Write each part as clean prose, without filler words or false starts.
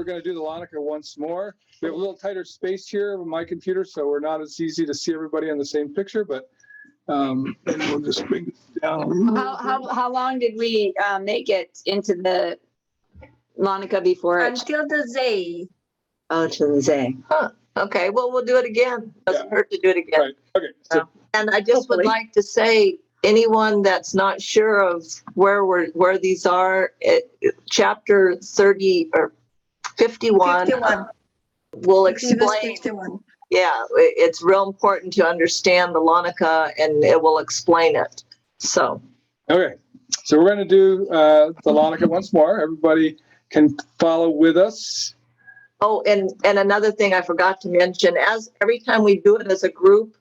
we're going to do the Lanaka once more. We have a little tighter space here on my computer, so we're not as easy to see everybody on the same picture, but and we'll just bring it down. How long did we make it into the Lanaka before it? Until the Zay. Oh, to the Zay. Huh. Okay, well, we'll do it again. Doesn't hurt to do it again. Right. Okay. So, And I just would like to say, anyone that's not sure of where these are, chapter 30 or 51 will explain. Yeah, it's real important to understand the Lanaka, and it will explain it. So. okay. So we're going to do the Lanaka once more. Everybody can follow with us. Oh, and another thing I forgot to mention, every time we do it as a group,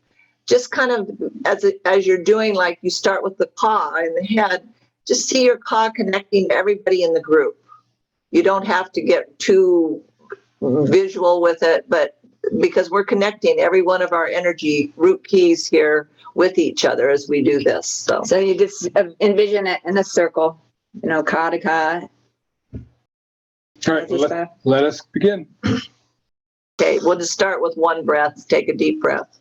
just kind of as you're doing, like you start with the ka in the head, just see your ka connecting to everybody in the group. You don't have to get too visual with it, but because we're connecting every one of our energy root keys here with each other as we do this. So you just envision it in a circle, ka to ka. All right, let us begin. Okay, we'll just start with one breath. Take a deep breath.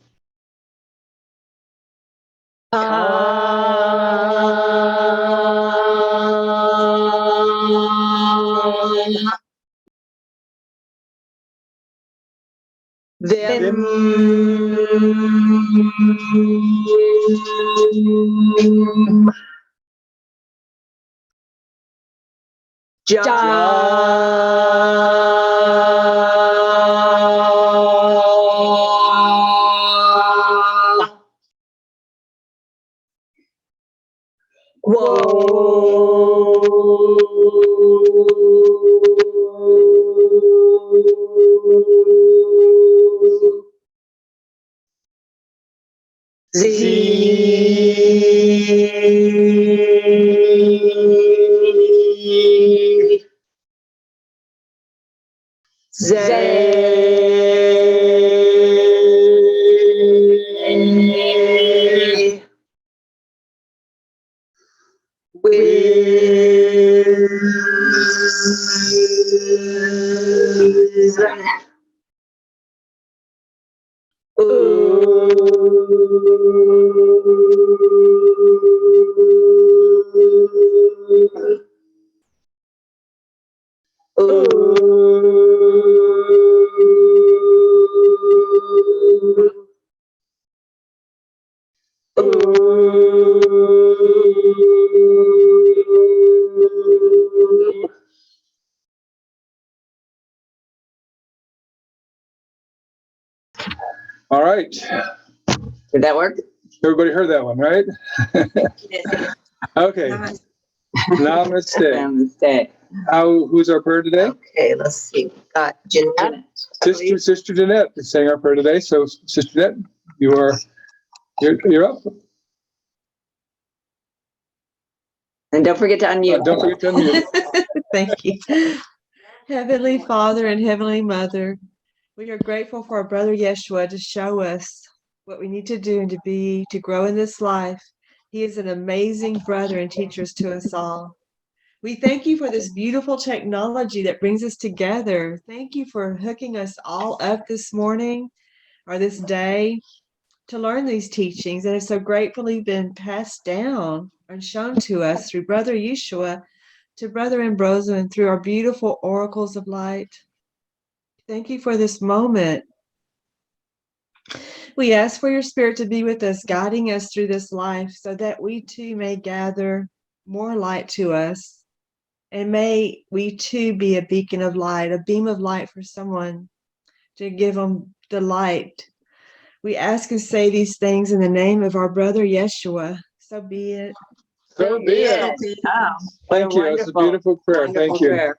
All right. Did that work? Everybody heard that one, right? Okay. Namaste. Namaste. Who's our prayer today? Okay, let's see. We've got Jeanette. Sister Jeanette is saying our prayer today. So, Sister Jeanette, you're up. And don't forget to unmute. Don't forget to unmute. Thank you. Heavenly Father and Heavenly Mother, we are grateful for our brother Yeshua to show us what we need to do and to grow in this life. He is an amazing brother and teacher to us all. We thank you for this beautiful technology that brings us together. Thank you for hooking us all up this morning or this day to learn these teachings that have so gratefully been passed down and shown to us through Brother Yeshua to Brother Embrosewyn through our beautiful oracles of light. Thank you for this moment. We ask for your spirit to be with us, guiding us through this life so that we too may gather more light to us. And may we too be a beacon of light, a beam of light for someone to give them the light. We ask and say these things in the name of our brother Yeshua. So be it. So be it. Thank you. It's a beautiful prayer. Thank you. Prayer.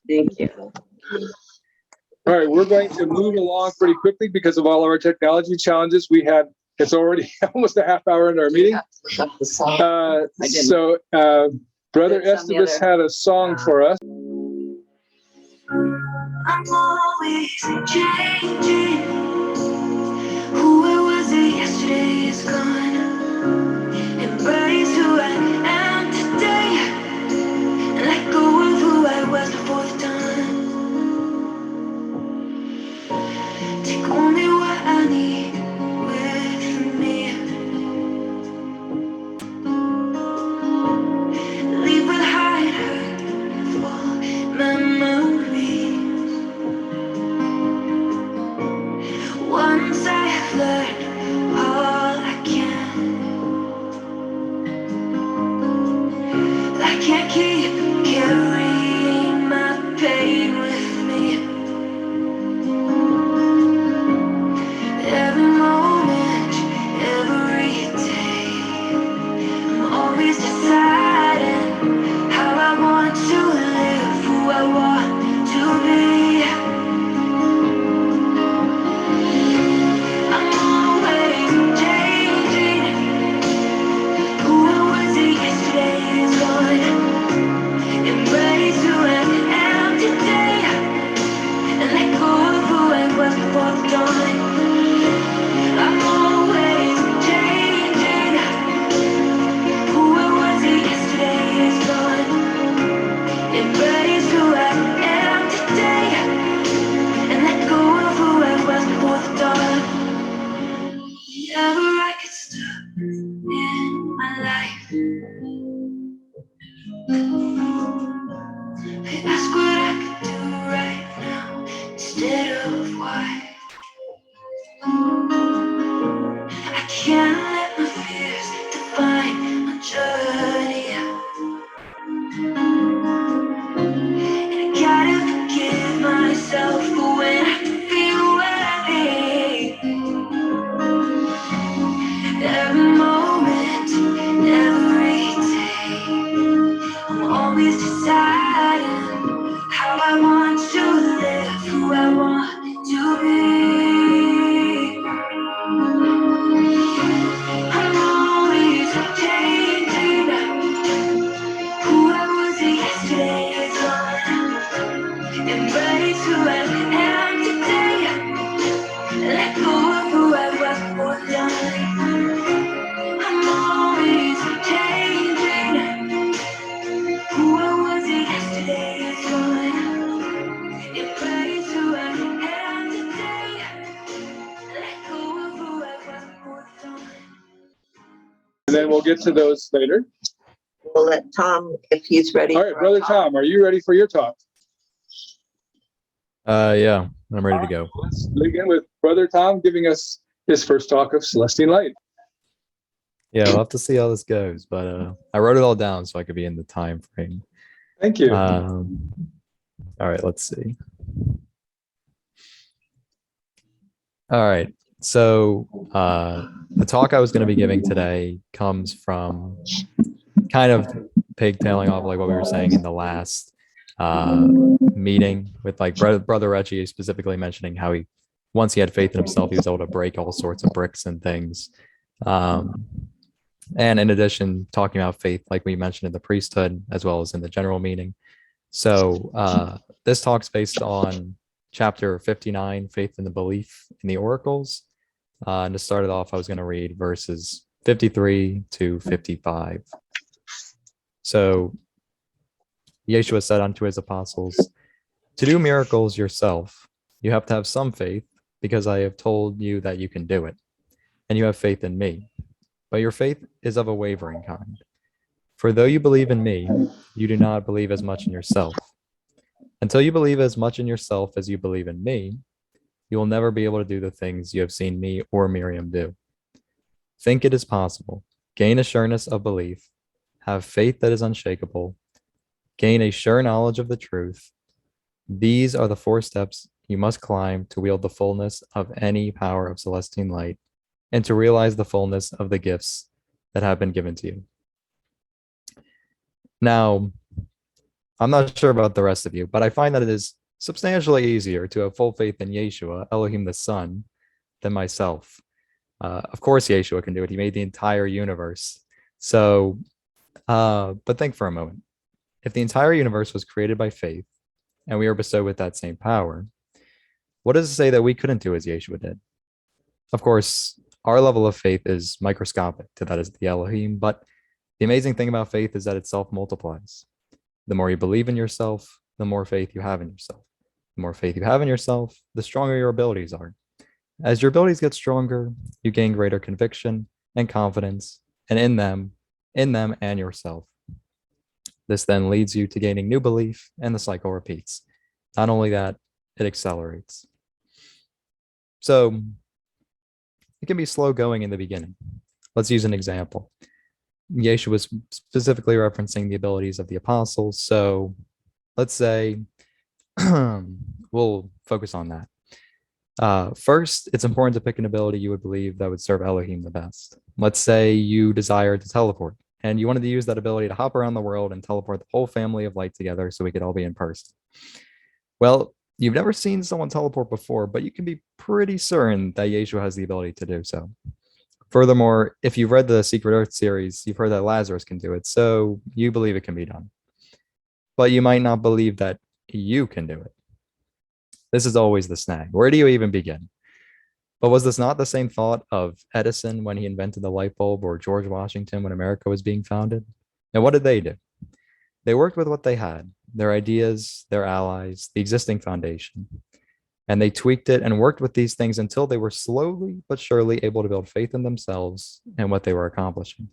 Thank you. All right, we're going to move along pretty quickly because of all of our technology challenges. It's already almost a half hour into our meeting. Brother Eistibus had a song for us. I'm always changing. Who I was yesterday is gone. Embrace who I am today, and let go of who I was before the dawn. and then we'll get to those later. We'll let Tom, if he's ready. All right, for Brother a talk. Tom, are you ready for your talk? Yeah, I'm ready to go. Let's begin with Brother Tom giving us his first talk of Celestine Light. Yeah, we'll have to see how this goes, but I wrote it all down so I could be in the time frame. Thank you. All right, let's see. All right, so the talk I was going to be giving today comes from kind of pigtailing off like what we were saying in the last meeting with like brother Reggie specifically mentioning how once he had faith in himself, he was able to break all sorts of bricks and things. And in addition, talking about faith, like we mentioned in the priesthood, as well as in the general meeting. So this talk's based on chapter 59, Faith in the Belief in the Oracles. And to start it off, I was going to read verses 53 to 55. So Yeshua said unto his apostles, to do miracles yourself, you have to have some faith, because I have told you that you can do it, and you have faith in me. But your faith is of a wavering kind. For though you believe in me, you do not believe as much in yourself. Until you believe as much in yourself as you believe in me, you will never be able to do the things you have seen me or Miriam do. Think it is possible. Gain a sureness of belief. Have faith that is unshakable. Gain a sure knowledge of the truth. These are the 4 steps you must climb to wield the fullness of any power of Celestine light and to realize the fullness of the gifts that have been given to you. Now, I'm not sure about the rest of you, but I find that it is substantially easier to have full faith in Yeshua, Elohim the Son, than myself. Of course, Yeshua can do it. He made the entire universe. So, but think for a moment. If the entire universe was created by faith, and we are bestowed with that same power, what does it say that we couldn't do as Yeshua did? Of course, our level of faith is microscopic to that as the Elohim, but the amazing thing about faith is that it self-multiplies. The more you believe in yourself, the more faith you have in yourself. The more faith you have in yourself, the stronger your abilities are. As your abilities get stronger, you gain greater conviction and confidence, and in them and yourself. This then leads you to gaining new belief, and the cycle repeats. Not only that, it accelerates. So it can be slow going in the beginning. Let's use an example. Yeshua was specifically referencing the abilities of the apostles. So let's say we'll focus on that. First, it's important to pick an ability you would believe that would serve Elohim the best. Let's say you desire to teleport, and you wanted to use that ability to hop around the world and teleport the whole family of light together so we could all be in person. Well, you've never seen someone teleport before, but you can be pretty certain that Yeshua has the ability to do so. Furthermore, if you've read the Secret Earth series, you've heard that Lazarus can do it, so you believe it can be done. But you might not believe that you can do it. This is always the snag. Where do you even begin? But was this not the same thought of Edison when he invented the light bulb, or George Washington when America was being founded? And what did they do? They worked with what they had, their ideas, their allies, the existing foundation. And they tweaked it and worked with these things until they were slowly but surely able to build faith in themselves and what they were accomplishing.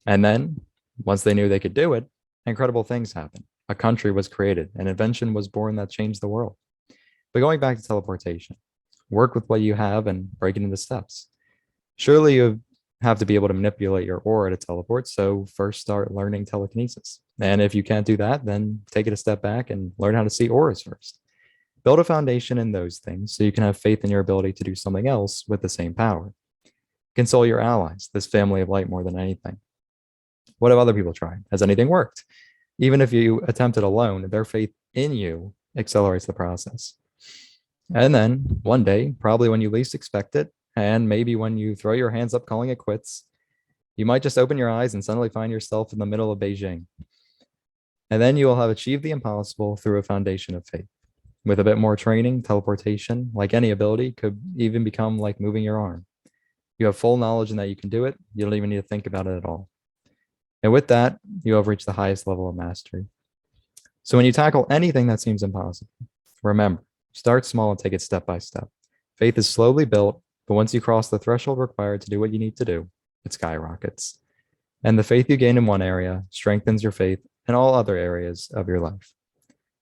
And then, once they knew they could do it, incredible things happened. A country was created, an invention was born that changed the world. But going back to teleportation, work with what you have and break it into steps. Surely you have to be able to manipulate your aura to teleport, so first start learning telekinesis. And if you can't do that, then take it a step back and learn how to see auras first. Build a foundation in those things so you can have faith in your ability to do something else with the same power. Console your allies, this family of light, more than anything. What have other people tried? Has anything worked? Even if you attempt it alone, their faith in you accelerates the process. And then one day, probably when you least expect it, and maybe when you throw your hands up calling it quits, you might just open your eyes and suddenly find yourself in the middle of Beijing. And then you will have achieved the impossible through a foundation of faith. With a bit more training, teleportation, like any ability, could even become like moving your arm. You have full knowledge in that you can do it. You don't even need to think about it at all. And with that, you have reached the highest level of mastery. So when you tackle anything that seems impossible, remember, start small and take it step by step. Faith is slowly built, but once you cross the threshold required to do what you need to do, it skyrockets. And the faith you gain in one area strengthens your faith in all other areas of your life.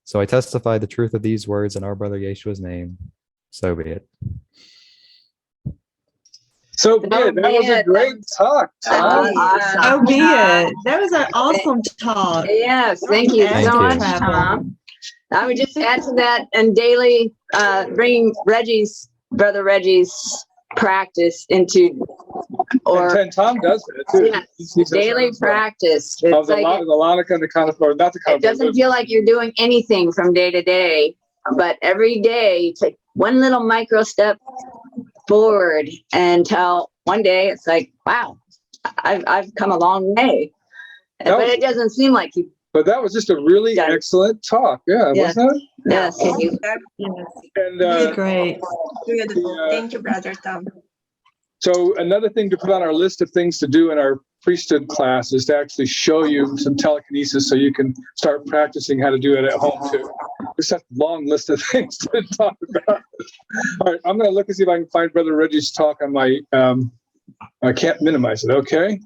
So I testify the truth of these words in our brother Yeshua's name. So be it. So good. That was a great talk, Tom. So be it. That was an awesome talk. Yes, thank you Thank so you. much, Tom. I would just add to that and daily bring brother Reggie's practice into, or And Tom does that too. yes, He does daily that. practice. Of It's the like Lanaka and the Coniflower, not the it Coniflower. doesn't feel like you're doing anything from day to day, but every day you take one little micro step forward until one day it's like, wow, I've come a long way. That But was- it doesn't seem like you. But that was just a really Yeah. excellent talk. Yeah, Yes. wasn't it? Yes, can you? And Really great. Beautiful. The, Thank you, Brother Tom. so another thing to put on our list of things to do in our priesthood class is to actually show you some telekinesis so you can start practicing how to do it at home too. There's a long list of things to talk about. All right, I'm going to look and see if I can find Brother Reggie's talk on my, I can't minimize it, okay?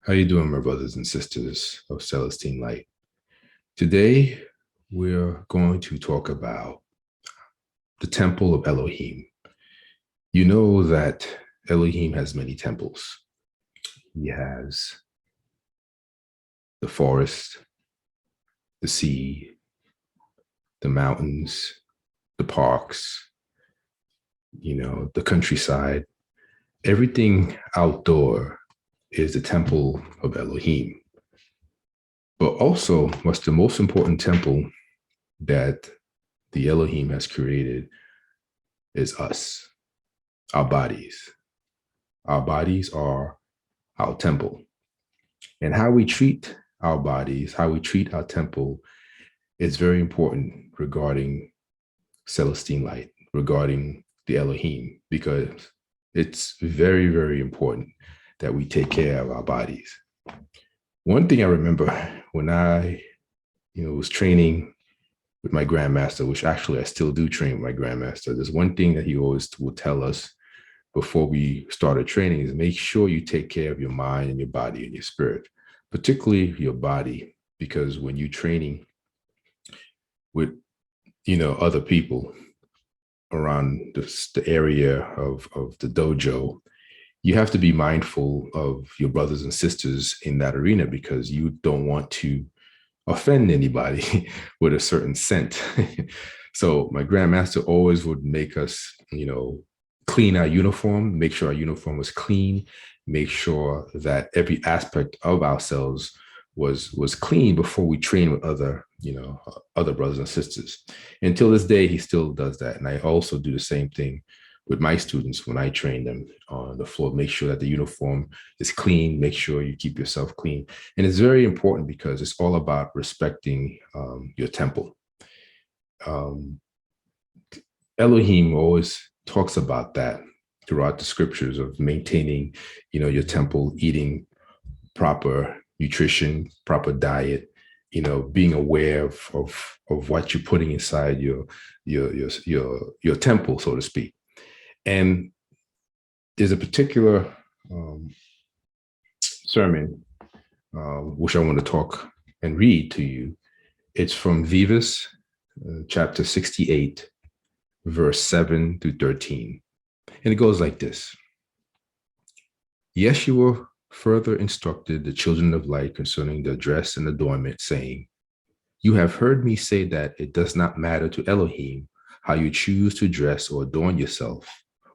How you doing, my brothers and sisters of Celestine Light? Today, we're going to talk about the Temple of Elohim. You know that Elohim has many temples. He has the forest, the sea, the mountains, the parks, the countryside. Everything outdoor is the Temple of Elohim. But also, what's the most important temple that the Elohim has created is us, our bodies. Our bodies are our temple. And how we treat our bodies, how we treat our temple is very important regarding Celestine Light, regarding the Elohim, because it's very, very important that we take care of our bodies. One thing I remember when I, was training with my grandmaster, which actually I still do train with my grandmaster, there's one thing that he always would tell us before we started training is make sure you take care of your mind and your body and your spirit, particularly your body, because when you're training with, other people around the area of the dojo, you have to be mindful of your brothers and sisters in that arena because you don't want to offend anybody with a certain scent. So my grandmaster always would make us, clean our uniform, make sure our uniform was clean, make sure that every aspect of ourselves was clean before we train with other brothers and sisters. Until this day, he still does that. And I also do the same thing with my students when I train them on the floor. Make sure that the uniform is clean, make sure you keep yourself clean. And it's very important because it's all about respecting your temple. Elohim always talks about that throughout the scriptures of maintaining, your temple, eating proper nutrition, proper diet, being aware of what you're putting inside your temple, so to speak. And there's a particular sermon which I want to talk and read to you. It's from Vivus, chapter 68, verse 7 through 13. And it goes like this. Yeshua further instructed the children of light concerning the dress and adornment, saying, "You have heard me say that it does not matter to Elohim how you choose to dress or adorn yourself,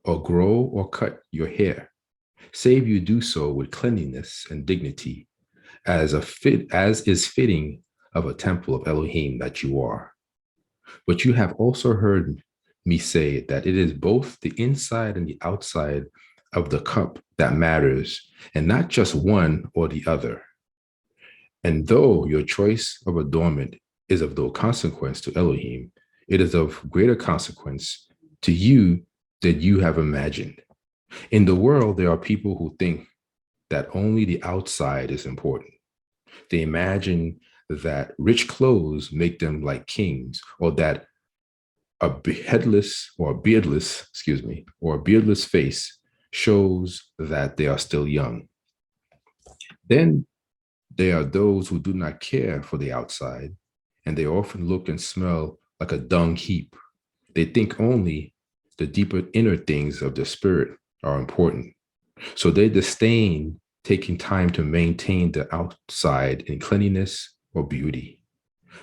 or grow or cut your hair, save you do so with cleanliness and dignity, as is fitting of a temple of Elohim that you are. But you have also heard me say that it is both the inside and the outside of the cup that matters, and not just one or the other. And though your choice of adornment is of no consequence to Elohim, it is of greater consequence to you than you have imagined. In the world, there are people who think that only the outside is important. They imagine that rich clothes make them like kings, or that a beardless face shows that they are still young. Then there are those who do not care for the outside, and they often look and smell like a dung heap. They think only the deeper inner things of the spirit are important. So they disdain taking time to maintain the outside in cleanliness or beauty.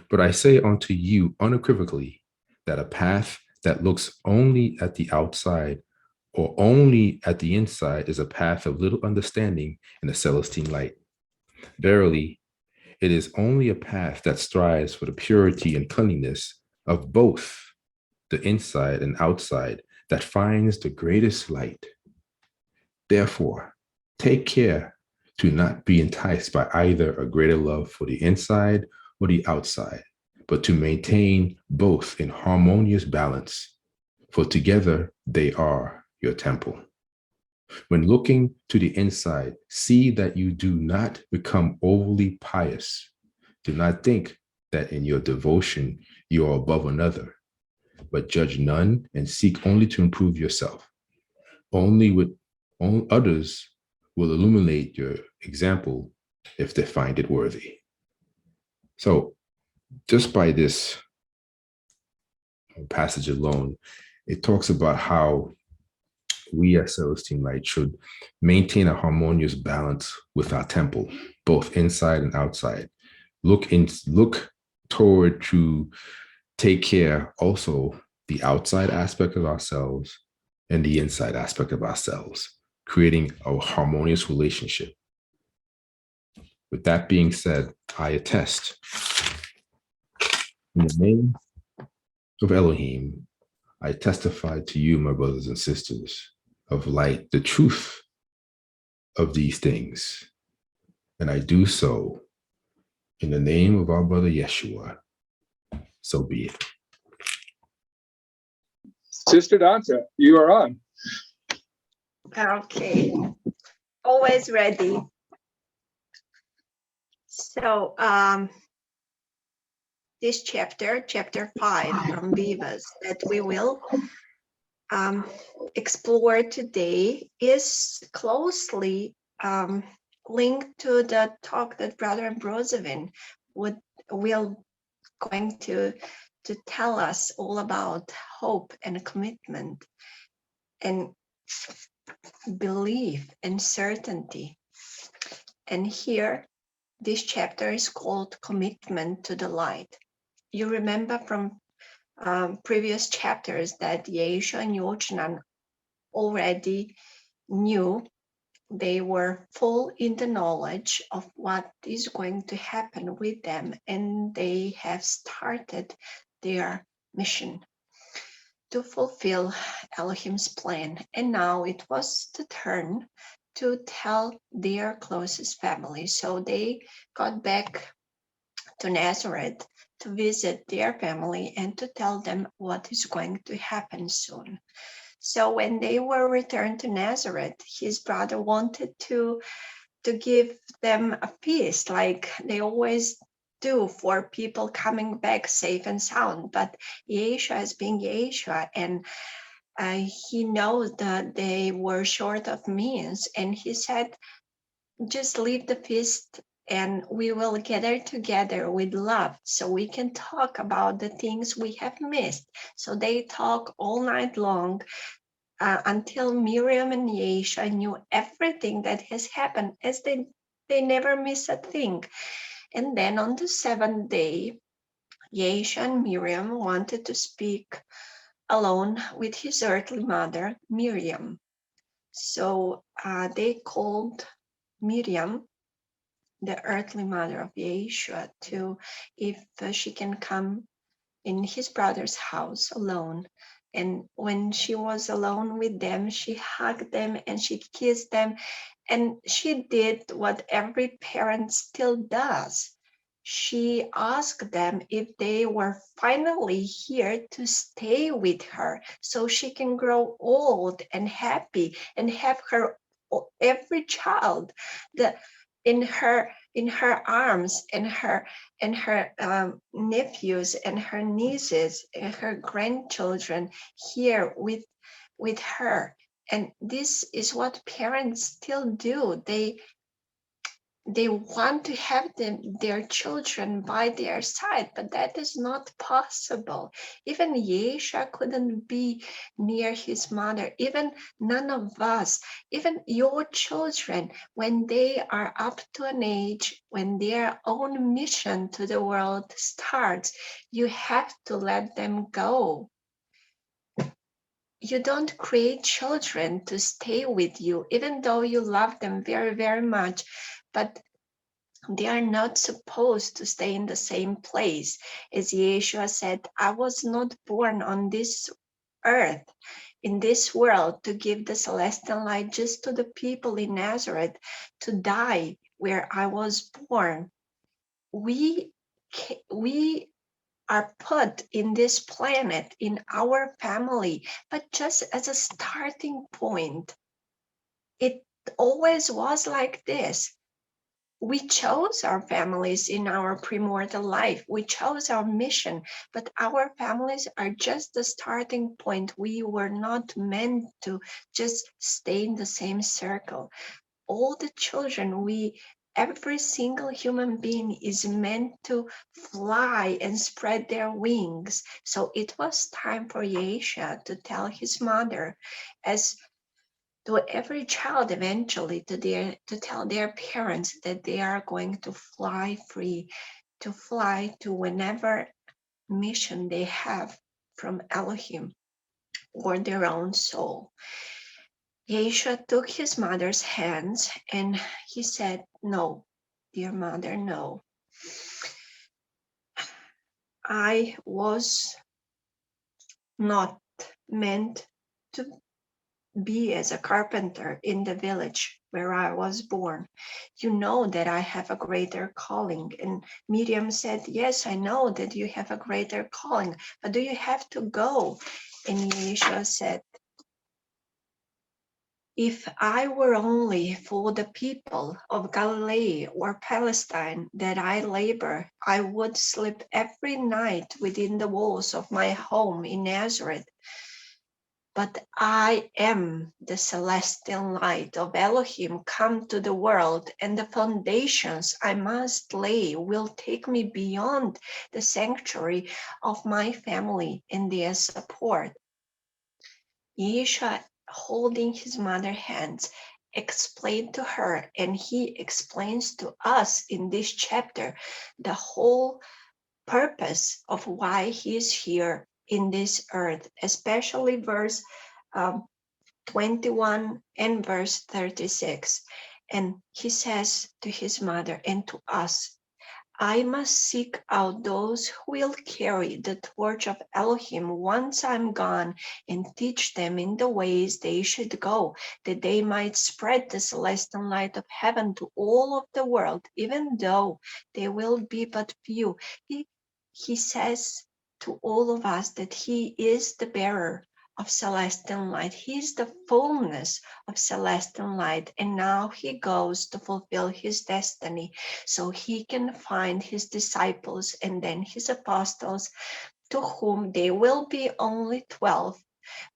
But I say unto you unequivocally that a path that looks only at the outside or only at the inside is a path of little understanding in the Celestine light. Verily, it is only a path that strives for the purity and cleanliness of both the inside and outside that finds the greatest light. Therefore, take care to not be enticed by either a greater love for the inside or the outside, but to maintain both in harmonious balance, for together they are your temple. When looking to the inside, see that you do not become overly pious. Do not think that in your devotion you are above another, but judge none and seek only to improve yourself. Only others will illuminate your example if they find it worthy. So just by this passage alone, it talks about how we as Celestine Light should maintain a harmonious balance with our temple, both inside and outside. Look toward to take care also the outside aspect of ourselves and the inside aspect of ourselves, creating a harmonious relationship. With that being said, I attest in the name of Elohim, I testify to you, my brothers and sisters of light, the truth of these things. And I do so in the name of our brother Yeshua. So be it. Sister Danta, you are on. Okay, always ready. So this chapter 5 from Vivus that we will explore today is closely linked to the talk that Brother Embrosewyn will going to tell us all about hope and commitment and belief and certainty. And here, this chapter is called Commitment to the Light. You remember from previous chapters that Yeshua and Yochanan already knew. They were full in the knowledge of what is going to happen with them, and they have started their mission to fulfill Elohim's plan. And now it was the turn to tell their closest family. So they got back to Nazareth to visit their family and to tell them what is going to happen soon. So when they were returned to Nazareth, his brother wanted to give them a feast like they always do for people coming back safe and sound. But Yeshua is being Yeshua, and he knows that they were short of means. And he said, just leave the feast and we will gather together with love so we can talk about the things we have missed. So they talk all night long until Miriam and Yeshua knew everything that has happened, as they never miss a thing. And then on the seventh day, Yeshua and Miriam wanted to speak alone with his earthly mother, Miriam. So they called Miriam, the earthly mother of Yeshua, to if she can come in his brother's house alone. And when she was alone with them, she hugged them and she kissed them. And she did what every parent still does. She asked them if they were finally here to stay with her so she can grow old and happy and have her every child in her arms, and her nephews and her nieces and her grandchildren here with her. And this is what parents still do. They want to have their children by their side, but that is not possible. Even Yeshua couldn't be near his mother, even none of us, even your children, when they are up to an age, when their own mission to the world starts, you have to let them go. You don't create children to stay with you, even though you love them very, very much, but they are not supposed to stay in the same place. As Yeshua said, I was not born on this earth, in this world, to give the celestial light just to the people in Nazareth, to die where I was born. We are put in this planet, in our family, but just as a starting point. It always was like this. We chose our families in our primordial life. We chose our mission, but our families are just the starting point. We were not meant to just stay in the same circle. All the children, every single human being is meant to fly and spread their wings. So it was time for Yeshua to tell his mother, as to every child eventually, to tell their parents that they are going to fly free, to fly to whenever mission they have from Elohim or their own soul. Yeshua took his mother's hands and he said, no, dear mother, no. I was not meant to be as a carpenter in the village where I was born. You know that I have a greater calling. And Miriam said, yes, I know that you have a greater calling, but do you have to go? And Yeshua said, if I were only for the people of Galilee or Palestine that I labor, I would sleep every night within the walls of my home in Nazareth. But I am the celestial light of Elohim come to the world, and the foundations I must lay will take me beyond the sanctuary of my family and their support. Yeshua, holding his mother's hands, explained to her, and he explains to us in this chapter, the whole purpose of why he is here in this earth, especially verse 21 and verse 36. And he says to his mother and to us, I must seek out those who will carry the torch of Elohim once I'm gone, and teach them in the ways they should go, that they might spread the celestial light of heaven to all of the world, even though they will be but few. He says to all of us that he is the bearer of celestial light. He is the fullness of celestial light, and now he goes to fulfill his destiny so he can find his disciples and then his apostles, to whom they will be only 12,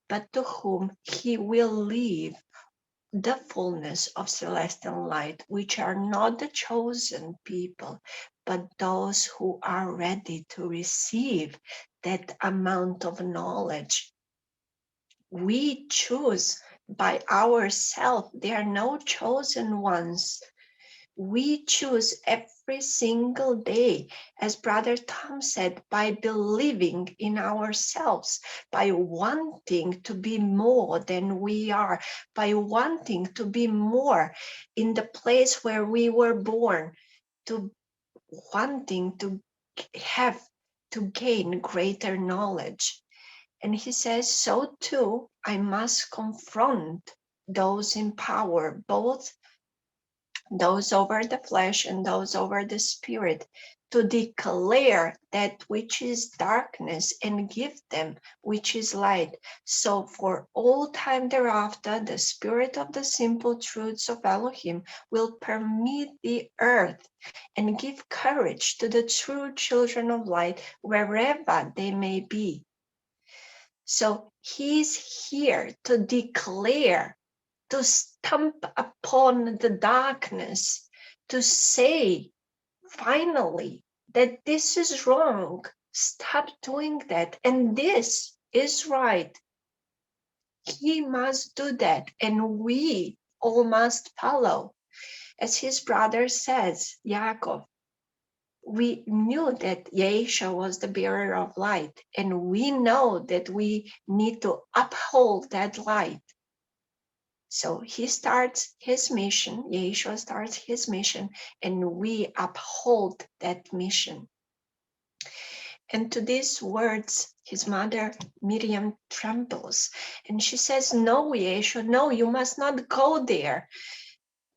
but to whom he will leave the fullness of celestial light, which are not the chosen people, but those who are ready to receive that amount of knowledge. We choose by ourselves. There are no chosen ones. We choose every single day, as Brother Tom said, by believing in ourselves, by wanting to be more than we are, by wanting to be more in the place where we were born, to wanting to gain greater knowledge. And he says, so too, I must confront those in power, both those over the flesh and those over the spirit, to declare that which is darkness and give them which is light. So for all time thereafter, the spirit of the simple truths of Elohim will permeate the earth and give courage to the true children of light wherever they may be. So He's here to declare, to stamp upon the darkness, to say finally that this is wrong. Stop doing that. And this is right. He must do that. And we all must follow. As his brother says, Yaakov, we knew that Yeshua was the bearer of light, and we know that we need to uphold that light. So he starts his mission, Yeshua starts his mission, and we uphold that mission. And to these words, his mother Miriam trembles, and she says, no, Yeshua, no, you must not go there.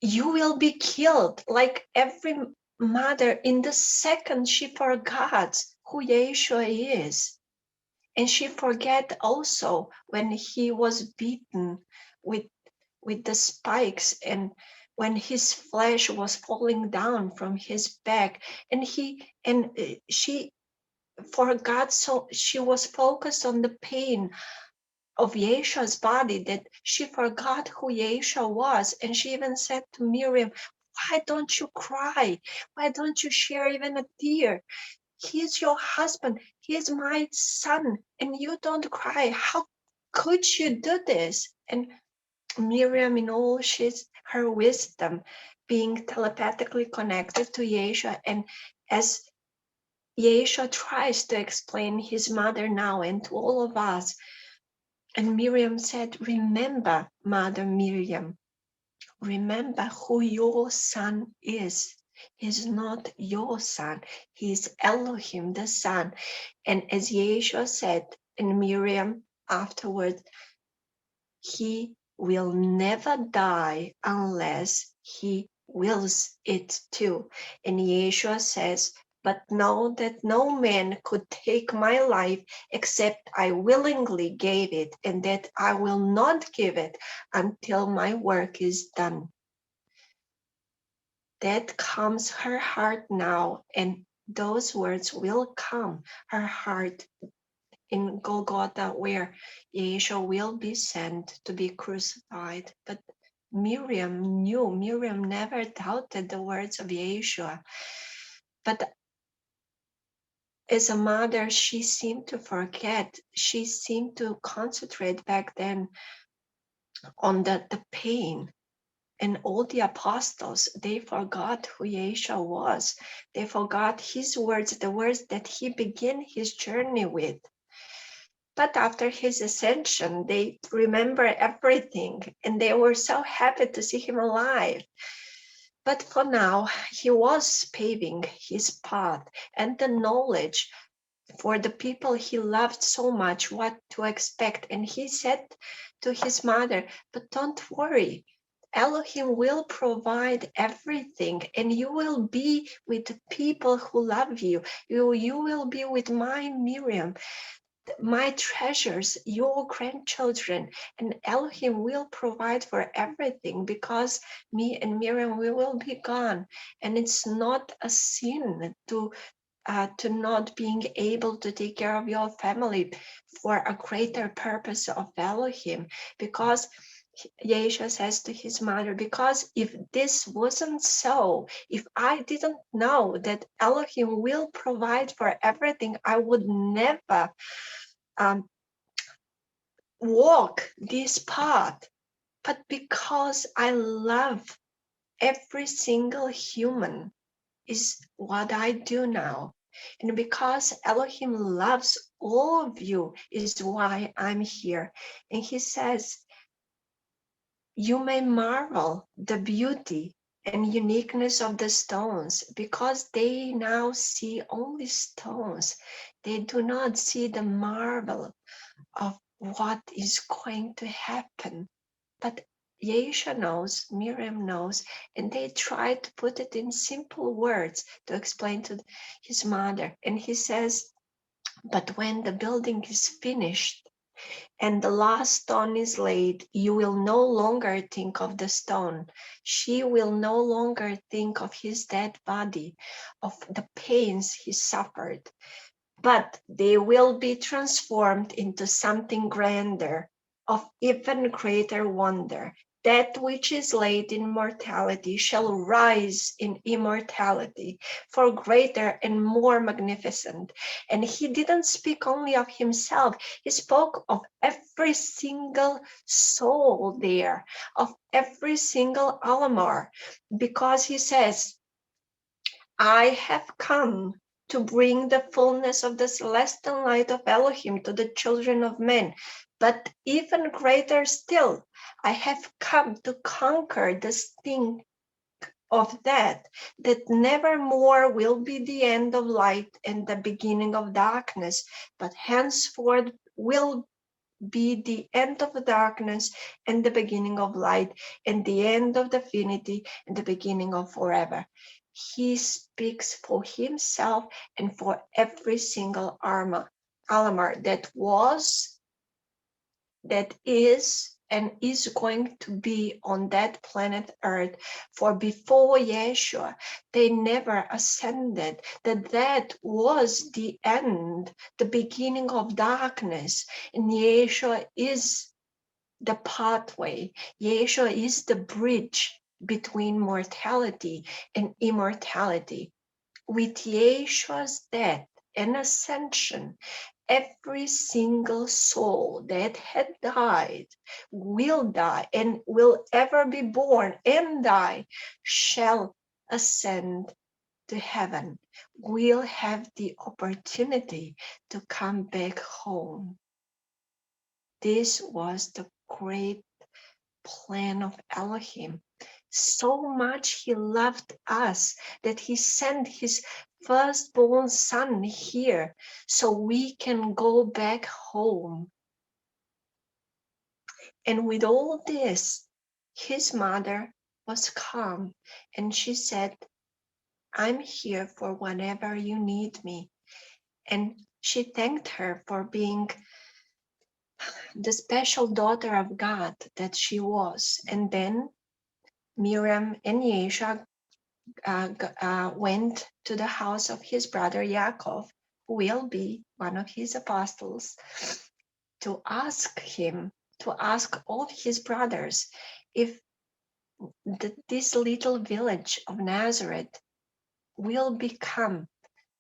You will be killed. Like every mother, in the second she forgets who Yeshua is. And she forget also when he was beaten with the spikes, and when his flesh was falling down from his back, and she forgot, so she was focused on the pain of Yeshua's body that she forgot who Yeshua was. And she even said to Miriam, why don't you cry? Why don't you share even a tear? He is your husband, he is my son, and you don't cry. How could you do this? And Miriam, in all her wisdom, being telepathically connected to Yeshua, and as Yeshua tries to explain his mother now and to all of us, and Miriam said, remember, Mother Miriam, remember who your son is. He's not your son, he's Elohim, the son. And as Yeshua said, and Miriam afterward, he will never die unless he wills it to. And Yeshua says, but know that no man could take my life except I willingly gave it, and that I will not give it until my work is done. That calms her heart now, and those words will calm her heart in Golgotha, where Yeshua will be sent to be crucified. But Miriam knew, Miriam never doubted the words of Yeshua. But as a mother, she seemed to forget, she seemed to concentrate back then on the pain. And all the apostles, they forgot who Yeshua was. They forgot his words, the words that he began his journey with. But after his ascension, they remember everything, and they were so happy to see him alive. But for now, he was paving his path, and the knowledge for the people he loved so much, what to expect. And he said to his mother, but don't worry, Elohim will provide everything, and you will be with the people who love you. You will be with my Miriam, my treasures, your grandchildren, and Elohim will provide for everything, because me and Miriam, we will be gone. And it's not a sin to not being able to take care of your family for a greater purpose of Elohim, because Yeshua says to his mother, because if this wasn't so, if I didn't know that Elohim will provide for everything, I would never walk this path. But because I love every single human is what I do now. And because Elohim loves all of you is why I'm here. And he says, you may marvel the beauty and uniqueness of the stones, because they now see only stones. They do not see the marvel of what is going to happen. But Yeshua knows, Miriam knows, and they try to put it in simple words to explain to his mother. And he says, but when the building is finished and the last stone is laid, you will no longer think of the stone. She will no longer think of his dead body, of the pains he suffered. but they will be transformed into something grander, of even greater wonder. That which is laid in mortality shall rise in immortality, for greater and more magnificent. And he didn't speak only of himself, he spoke of every single soul there, of every single Alamar, because he says, I have come to bring the fullness of the celestial light of Elohim to the children of men. But even greater still, I have come to conquer the sting of that never more will be the end of light and the beginning of darkness, but henceforth will be the end of the darkness and the beginning of light, and the end of divinity and the beginning of forever. He speaks for himself and for every single Alamar that was, that is, and is going to be on that planet Earth. For before Yeshua, they never ascended. That was the end, the beginning of darkness. And Yeshua is the pathway. Yeshua is the bridge between mortality and immortality. With Yeshua's death and ascension, every single soul that had died, will die, and will ever be born and die, shall ascend to heaven, will have the opportunity to come back home. This was the great plan of Elohim. So much he loved us that he sent his firstborn son here so we can go back home. And with all this, his mother was calm, and she said, I'm here for whenever you need me. And she thanked her for being the special daughter of God that she was. And then Miriam and Yeshua went to the house of his brother Yaakov, who will be one of his apostles, to ask him, to ask all his brothers if this little village of Nazareth will become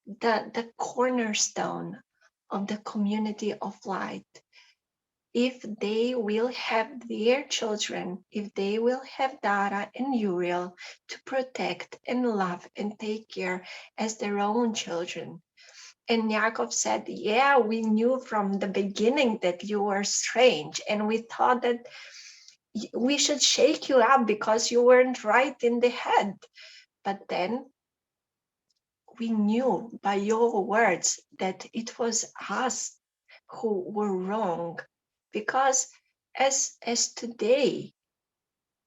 the cornerstone of the community of light. If they will have their children, if they will have Dara and Uriel to protect and love and take care as their own children. And Yaakov said, yeah, we knew from the beginning that you were strange, and we thought that we should shake you up because you weren't right in the head. But then we knew by your words that it was us who were wrong. Because as today,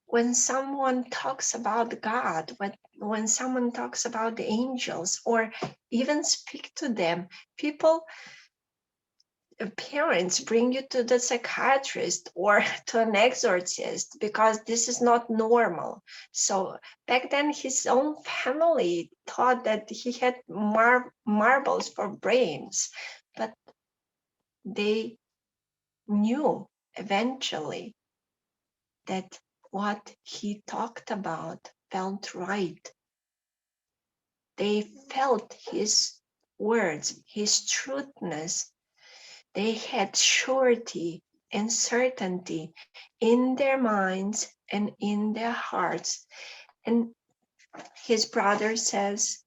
when someone talks about God, when someone talks about the angels, or even speak to them, parents bring you to the psychiatrist or to an exorcist because this is not normal. So back then, his own family thought that he had marbles for brains, but they knew eventually that what he talked about felt right. They felt his words, his truthness. They had surety and certainty in their minds and in their hearts. And his brother says,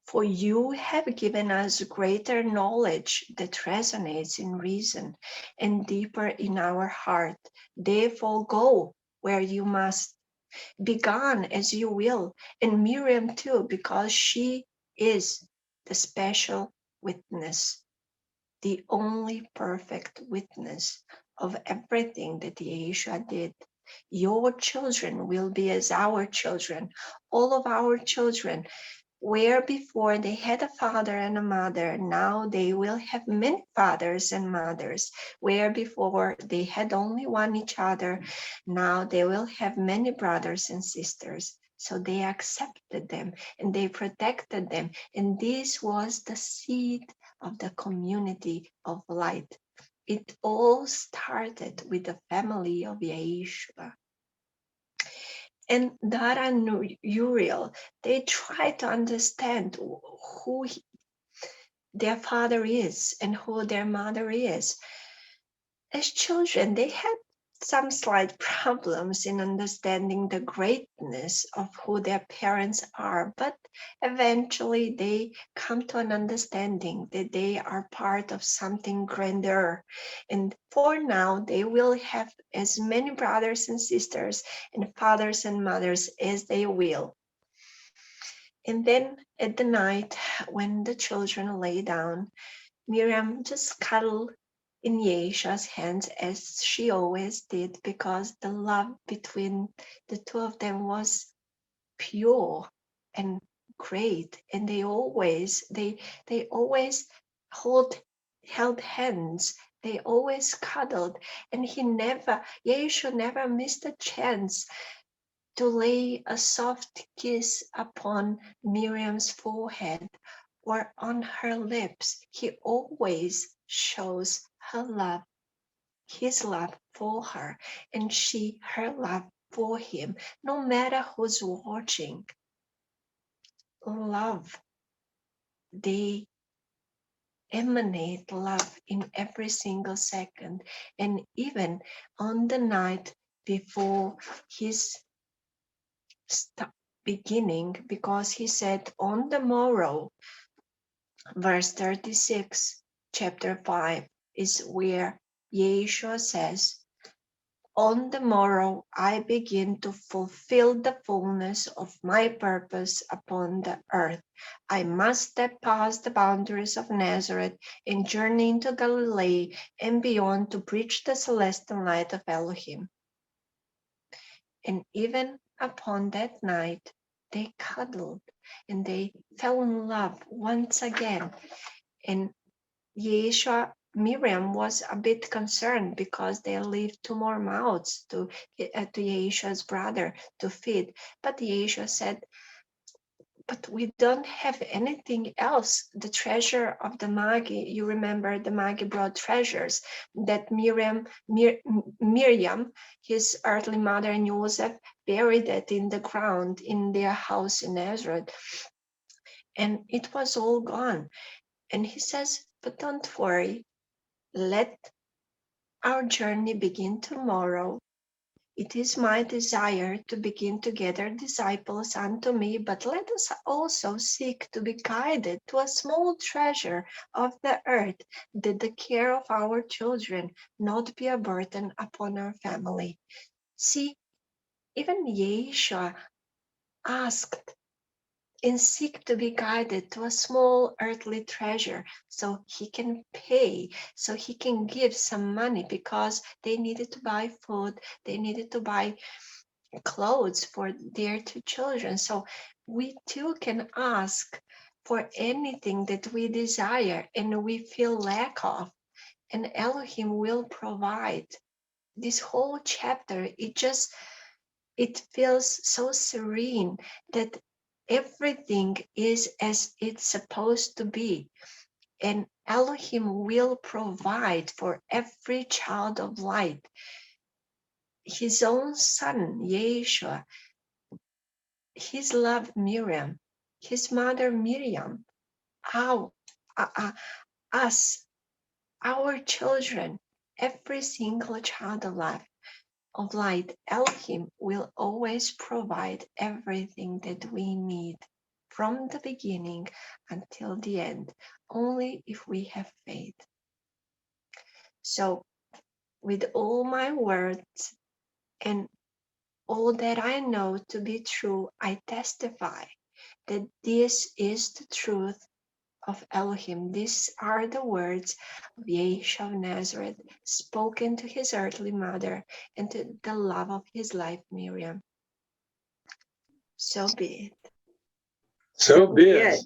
for you have given us greater knowledge that resonates in reason and deeper in our heart. Therefore, go where you must. Be gone as you will. And Miriam too, because she is the special witness, the only perfect witness of everything that Yeshua did. Your children will be as our children, all of our children. Where before they had a father and a mother, now they will have many fathers and mothers. Where before they had only one each other, now they will have many brothers and sisters. So they accepted them and they protected them. And this was the seed of the community of light. It all started with the family of Yeshua. And Dara and Uriel, they try to understand who their father is and who their mother is. As children, they had some slight problems in understanding the greatness of who their parents are, but eventually they come to an understanding that they are part of something grander. And for now, they will have as many brothers and sisters and fathers and mothers as they will. And then at the night, when the children lay down, Miriam just cuddled in Yeshua's hands as she always did, because the love between the two of them was pure and great, and they always held hands, they always cuddled, and Yeshua never missed a chance to lay a soft kiss upon Miriam's forehead or on her lips. He always shows her love, his love for her, and she her love for him, no matter who's watching. Love, they emanate love in every single second. And even on the night before his beginning, because he said on the morrow, verse 36, chapter 5 is where Yeshua says, on the morrow I begin to fulfill the fullness of my purpose upon the earth. I must step past the boundaries of Nazareth and journey into Galilee and beyond to preach the celestial light of Elohim. And even upon that night, they cuddled and they fell in love once again. And Miriam was a bit concerned because they left 2 more mouths to Yeshua's brother to feed. But Yeshua said, but we don't have anything else. The treasure of the Magi, you remember the Magi brought treasures that Miriam, his earthly mother, and Joseph buried it in the ground in their house in Nazareth. And it was all gone. And he says, but don't worry, let our journey begin tomorrow. It is my desire to begin to gather disciples unto me, but let us also seek to be guided to a small treasure of the earth, that the care of our children not be a burden upon our family. See, even Yeshua asked and seek to be guided to a small earthly treasure so he can pay, so he can give some money, because they needed to buy food, they needed to buy clothes for their 2 children. So we too can ask for anything that we desire and we feel lack of, and Elohim will provide. This whole chapter, it feels so serene that everything is as it's supposed to be, and Elohim will provide for every child of light. His own son, Yeshua, his love Miriam, his mother Miriam, us, our children, every single child of light, Elohim will always provide everything that we need from the beginning until the end, only if we have faith. So with all my words and all that I know to be true, I testify that this is the truth of Elohim. These are the words of Yeshua of Nazareth, spoken to his earthly mother and to the love of his life, Miriam. So be it. So be it.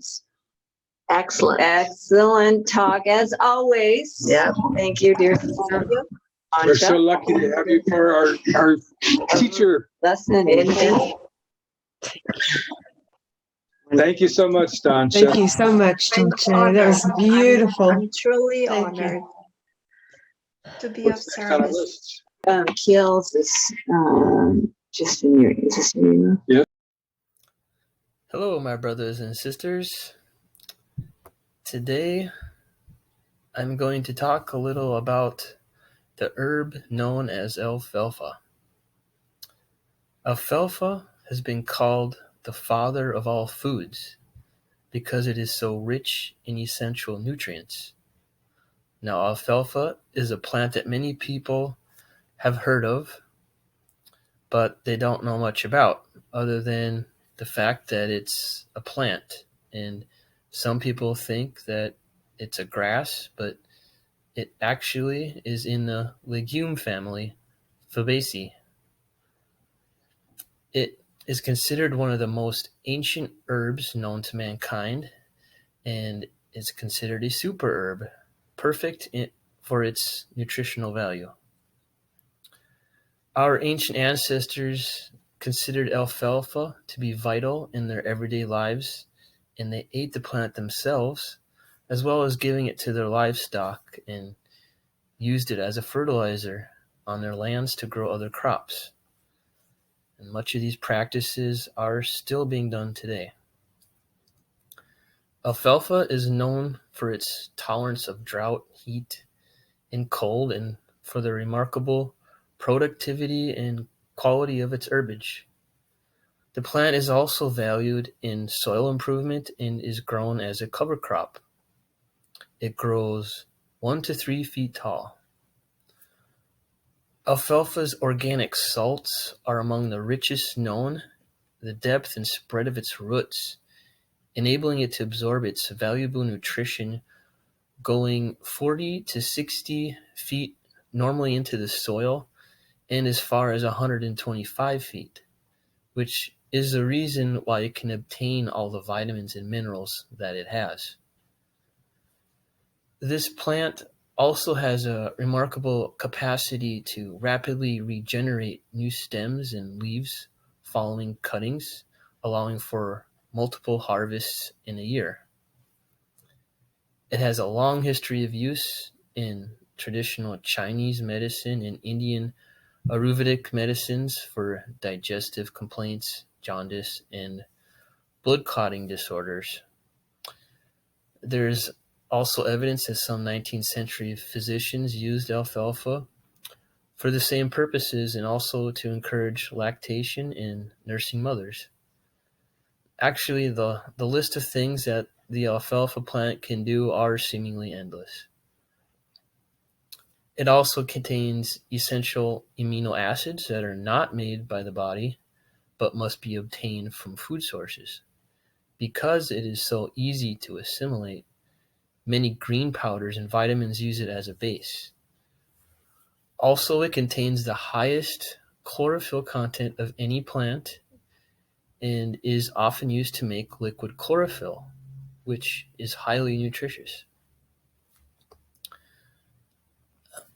Excellent. Excellent talk as always. Yeah. Thank you, dear sister. We're so lucky to have you for our teacher. Lesson. Indeed. Thank you so much, Don. Thank you so much, I'm Doncha. That was honored. beautiful. I'm truly Thank you. honored. To be of What's next on our service. list? Keyl's is just in your email. Yeah. Hello, my brothers and sisters. Today, I'm going to talk a little about the herb known as alfalfa. Alfalfa has been called the father of all foods because it is so rich in essential nutrients. Now, alfalfa is a plant that many people have heard of, but they don't know much about, other than the fact that it's a plant. And some people think that it's a grass, but it actually is in the legume family, Fabaceae. It is considered one of the most ancient herbs known to mankind, and is considered a super herb, perfect for its nutritional value. Our ancient ancestors considered alfalfa to be vital in their everyday lives, and they ate the plant themselves, as well as giving it to their livestock, and used it as a fertilizer on their lands to grow other crops. And much of these practices are still being done today. Alfalfa is known for its tolerance of drought, heat, and cold, and for the remarkable productivity and quality of its herbage. The plant is also valued in soil improvement and is grown as a cover crop. It grows 1 to 3 feet tall. Alfalfa's organic salts are among the richest known. The depth and spread of its roots, enabling it to absorb its valuable nutrition, going 40 to 60 feet normally into the soil, and as far as 125 feet, which is the reason why it can obtain all the vitamins and minerals that it has. This plant also has a remarkable capacity to rapidly regenerate new stems and leaves following cuttings, allowing for multiple harvests in a year. It has a long history of use in traditional Chinese medicine and Indian Ayurvedic medicines for digestive complaints, jaundice, and blood clotting disorders. There's also evidence that some 19th century physicians used alfalfa for the same purposes, and also to encourage lactation in nursing mothers. Actually, the list of things that the alfalfa plant can do are seemingly endless. It also contains essential amino acids that are not made by the body, but must be obtained from food sources. Because it is so easy to assimilate, many green powders and vitamins use it as a base. Also, it contains the highest chlorophyll content of any plant and is often used to make liquid chlorophyll, which is highly nutritious.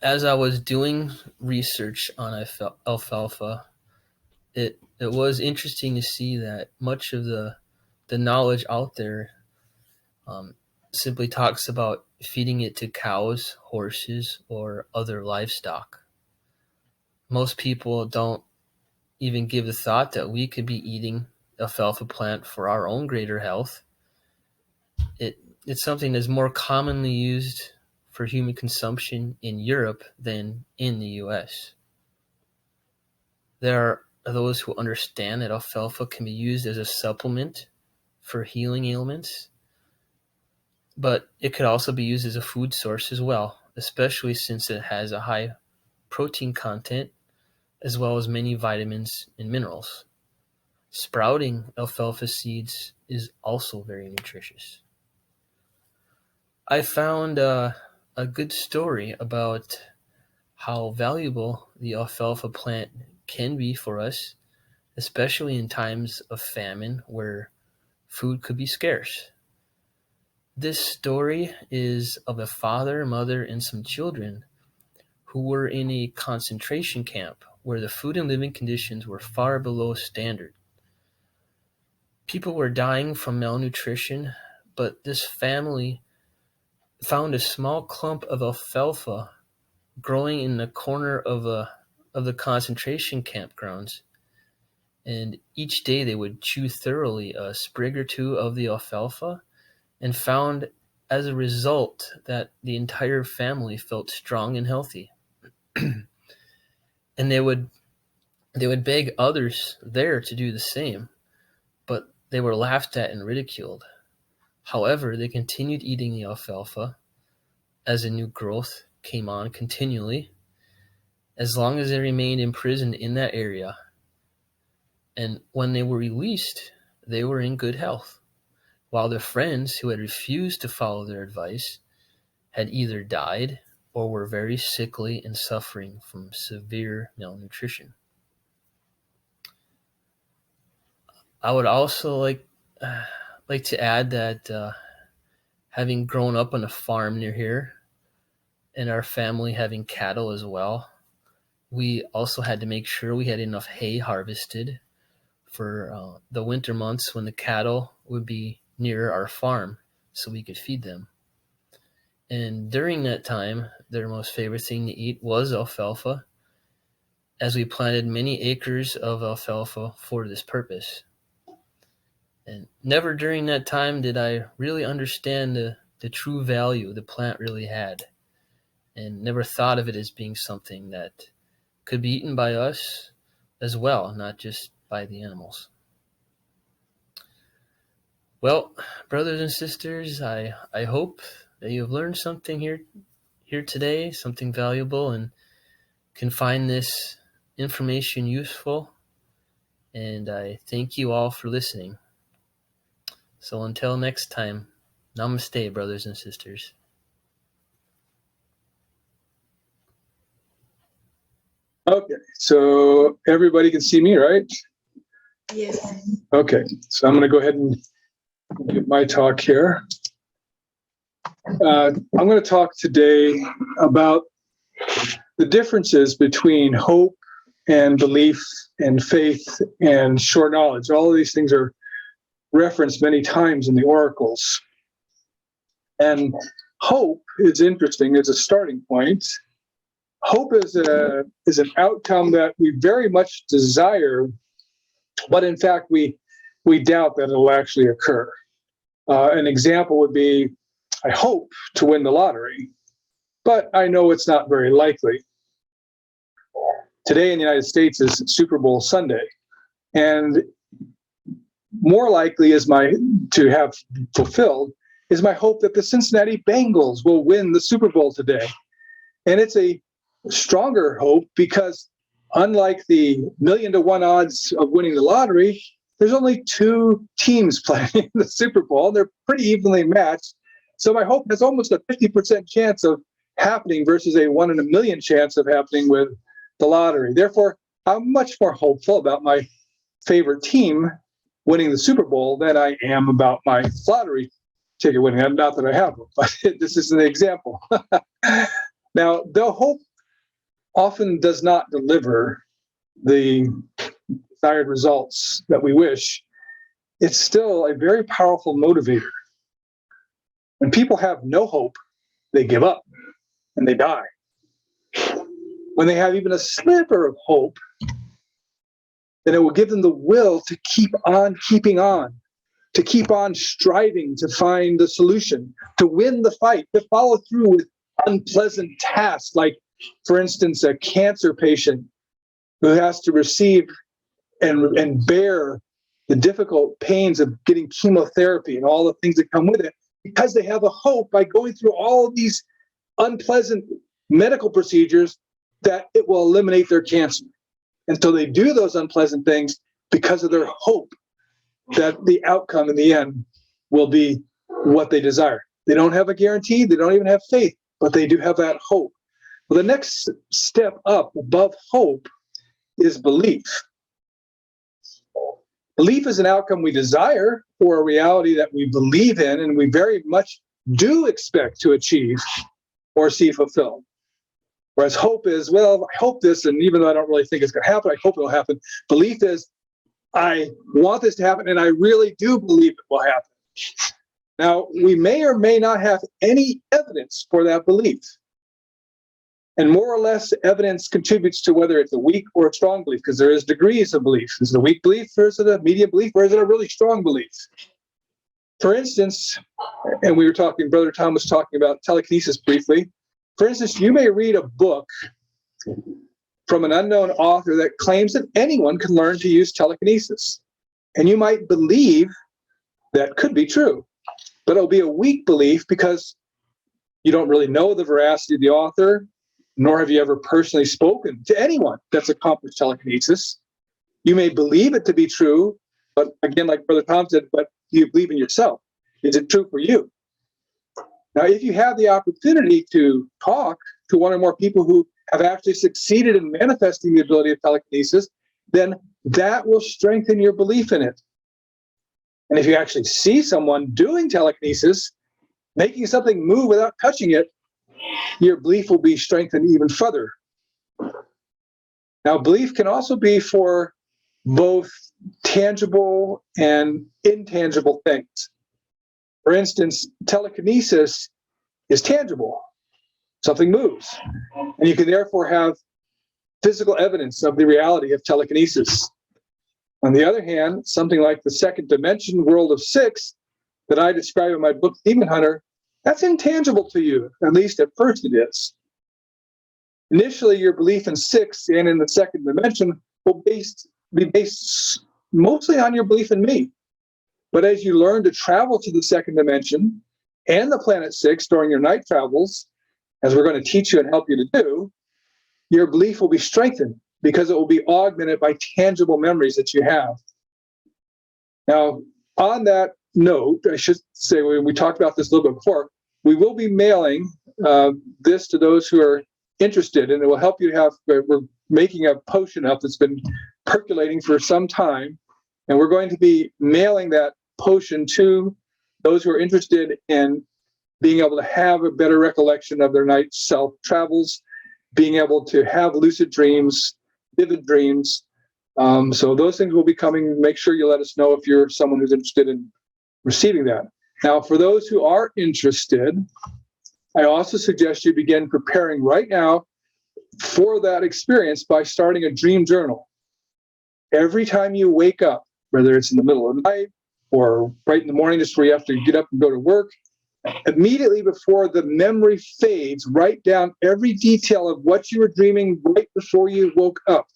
As I was doing research on alfalfa, it was interesting to see that much of the knowledge out there simply talks about feeding it to cows, horses, or other livestock. Most people don't even give the thought that we could be eating alfalfa plant for our own greater health. It's something that's more commonly used for human consumption in Europe than in the US. There are those who understand that alfalfa can be used as a supplement for healing ailments, but it could also be used as a food source as well, especially since it has a high protein content as well as many vitamins and minerals. Sprouting alfalfa seeds is also very nutritious. I found a good story about how valuable the alfalfa plant can be for us, especially in times of famine where food could be scarce. This story is of a father, mother, and some children who were in a concentration camp where the food and living conditions were far below standard. people were dying from malnutrition, but this family found a small clump of alfalfa growing in the corner of the concentration campgrounds. And each day they would chew thoroughly a sprig or two of the alfalfa, and found as a result that the entire family felt strong and healthy. And they would beg others there to do the same, but they were laughed at and ridiculed. However, they continued eating the alfalfa as a new growth came on continually, as long as they remained imprisoned in that area. And when they were released, they were in good health, while their friends who had refused to follow their advice had either died or were very sickly and suffering from severe malnutrition. I would also like to add that having grown up on a farm near here, and our family having cattle as well, we also had to make sure we had enough hay harvested for the winter months when the cattle would be near our farm so we could feed them. And during that time, their most favorite thing to eat was alfalfa, as we planted many acres of alfalfa for this purpose. And never during that time did I really understand the true value the plant really had, and never thought of it as being something that could be eaten by us as well, not just by the animals. Well, brothers and sisters, I hope that you have learned something here today, something valuable, and can find this information useful. And I thank you all for listening. So until next time, namaste, brothers and sisters. Okay, so everybody can see me, right? Yes. Okay, so I'm going to go ahead and give my talk here. I'm going to talk today about the differences between hope and belief and faith and sure knowledge. All of these things are referenced many times in the oracles. And hope is interesting as a starting point. Hope is an outcome that we very much desire, but in fact we doubt that it'll actually occur. An example would be, I hope to win the lottery, but I know it's not very likely. Today in the United States is Super Bowl Sunday, and more likely to have fulfilled is my hope that the Cincinnati Bengals will win the Super Bowl today. And it's a stronger hope because unlike the 1,000,000-to-1 odds of winning the lottery, there's only 2 teams playing in the Super Bowl. They're pretty evenly matched. So my hope has almost a 50% chance of happening versus a 1 in a million chance of happening with the lottery. Therefore, I'm much more hopeful about my favorite team winning the Super Bowl than I am about my lottery ticket winning. Not that I have one, but this is an example. Now, though hope often does not deliver the desired results that we wish, it's still a very powerful motivator. When people have no hope, they give up and they die. When they have even a sliver of hope, then it will give them the will to keep on keeping on, to keep on striving to find the solution, to win the fight, to follow through with unpleasant tasks, like, for instance, a cancer patient who has to receive and bear the difficult pains of getting chemotherapy and all the things that come with it, because they have a hope by going through all of these unpleasant medical procedures that it will eliminate their cancer. And so they do those unpleasant things because of their hope that the outcome in the end will be what they desire. They don't have a guarantee, they don't even have faith, but they do have that hope. Well, the next step up above hope is belief. Belief is an outcome we desire or a reality that we believe in and we very much do expect to achieve or see fulfilled. Whereas hope is, well, I hope this, and even though I don't really think it's going to happen, I hope it'll happen. Belief is, I want this to happen, and I really do believe it will happen. Now, we may or may not have any evidence for that belief. And more or less, evidence contributes to whether it's a weak or a strong belief, because there is degrees of belief. Is it a weak belief, or is it a medium belief, or is it a really strong belief? For instance, and Brother Tom was talking about telekinesis briefly. For instance, you may read a book from an unknown author that claims that anyone can learn to use telekinesis. And you might believe that could be true, but it'll be a weak belief because you don't really know the veracity of the author, nor have you ever personally spoken to anyone that's accomplished telekinesis. You may believe it to be true, but again, like Brother Tom said, but do you believe in yourself? Is it true for you? Now, if you have the opportunity to talk to one or more people who have actually succeeded in manifesting the ability of telekinesis, then that will strengthen your belief in it. And if you actually see someone doing telekinesis, making something move without touching it, your belief will be strengthened even further. Now, belief can also be for both tangible and intangible things. For instance, telekinesis is tangible. Something moves. And you can therefore have physical evidence of the reality of telekinesis. On the other hand, something like the second dimension world of six that I describe in my book, Demon Hunter, that's intangible to you, at least at first it is. Initially, your belief in six and in the second dimension will be based mostly on your belief in me. But as you learn to travel to the second dimension and the planet six during your night travels, as we're going to teach you and help you to do, your belief will be strengthened because it will be augmented by tangible memories that you have. Now, on that note, I should say, we talked about this a little bit before, we will be mailing this to those who are interested, and it will help you have, we're making a potion up that's been percolating for some time, and we're going to be mailing that potion to those who are interested in being able to have a better recollection of their night self travels, being able to have lucid dreams, vivid dreams. So those things will be coming. Make sure you let us know if you're someone who's interested in receiving that. Now, for those who are interested, I also suggest you begin preparing right now for that experience by starting a dream journal. Every time you wake up, whether it's in the middle of the night or right in the morning, just where you have to get up and go to work, immediately before the memory fades, write down every detail of what you were dreaming right before you woke up.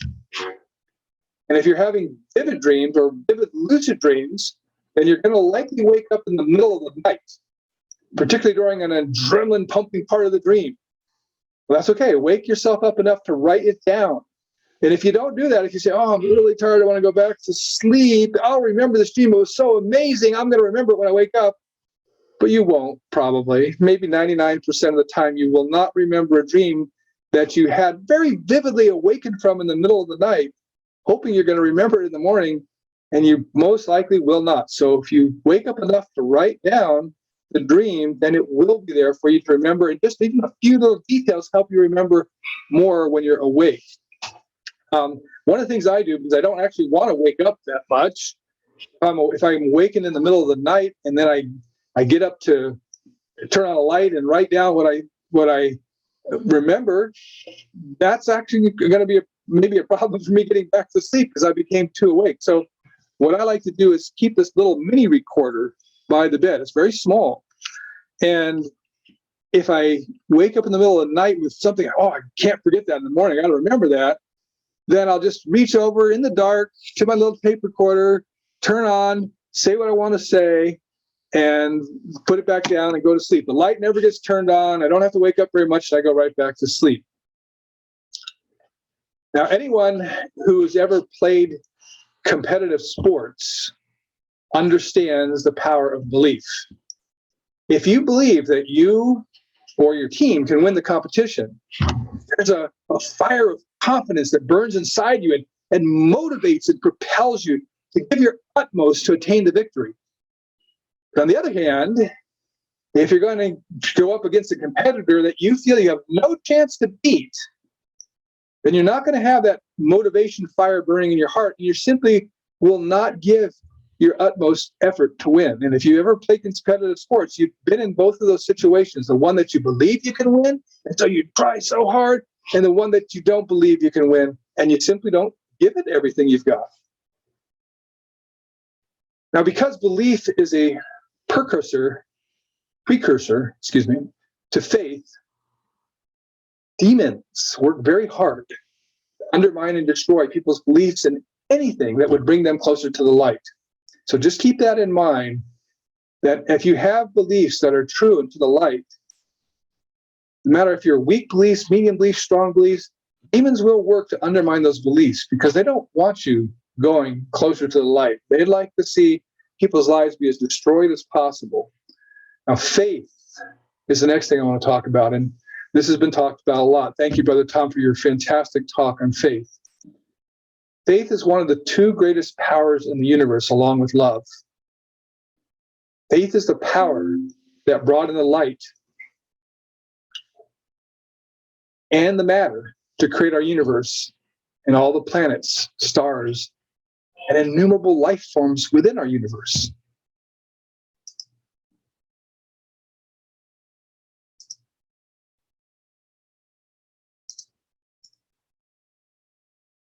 And if you're having vivid dreams or vivid lucid dreams, then you're going to likely wake up in the middle of the night, particularly during an adrenaline pumping part of the dream. Well, that's okay. Wake yourself up enough to write it down. And if you don't do that, if you say, oh, I'm really tired, I want to go back to sleep, I'll remember this dream. It was so amazing. I'm going to remember it when I wake up. But you won't, probably. Maybe 99% of the time you will not remember a dream that you had very vividly awakened from in the middle of the night, hoping you're going to remember it in the morning, and you most likely will not. So if you wake up enough to write down the dream, then it will be there for you to remember. And just even a few little details help you remember more when you're awake. One of the things I do, because I don't actually want to wake up that much, if I'm waking in the middle of the night and then I get up to turn on a light and write down what I remember, that's actually going to be maybe a problem for me getting back to sleep because I became too awake. So what I like to do is keep this little mini recorder by the bed. It's very small. And if I wake up in the middle of the night with something, I can't forget that in the morning, I got to remember that, then I'll just reach over in the dark to my little tape recorder, turn on, say what I want to say, and put it back down and go to sleep. The light never gets turned on. I don't have to wake up very much, and I go right back to sleep. Now, anyone who's ever played competitive sports understands the power of belief. If you believe that you or your team can win the competition, there's a fire of confidence that burns inside you and motivates and propels you to give your utmost to attain the victory. On the other hand, if you're going to go up against a competitor that you feel you have no chance to beat, then you're not going to have that motivation fire burning in your heart. You're simply will not give your utmost effort to win. And if you ever play competitive sports, you've been in both of those situations, the one that you believe you can win, and so you try so hard, and the one that you don't believe you can win, and you simply don't give it everything you've got. Now, because belief is a precursor, to faith, demons work very hard to undermine and destroy people's beliefs in anything that would bring them closer to the light. So just keep that in mind, that if you have beliefs that are true and to the light, no matter if you're weak beliefs, medium beliefs, strong beliefs, demons will work to undermine those beliefs because they don't want you going closer to the light. They'd like to see people's lives be as destroyed as possible. Now, faith is the next thing I want to talk about, and this has been talked about a lot. Thank you, Brother Tom, for your fantastic talk on faith. Faith is one of the two greatest powers in the universe, along with love. Faith is the power that brought in the light and the matter to create our universe and all the planets, stars, and innumerable life forms within our universe.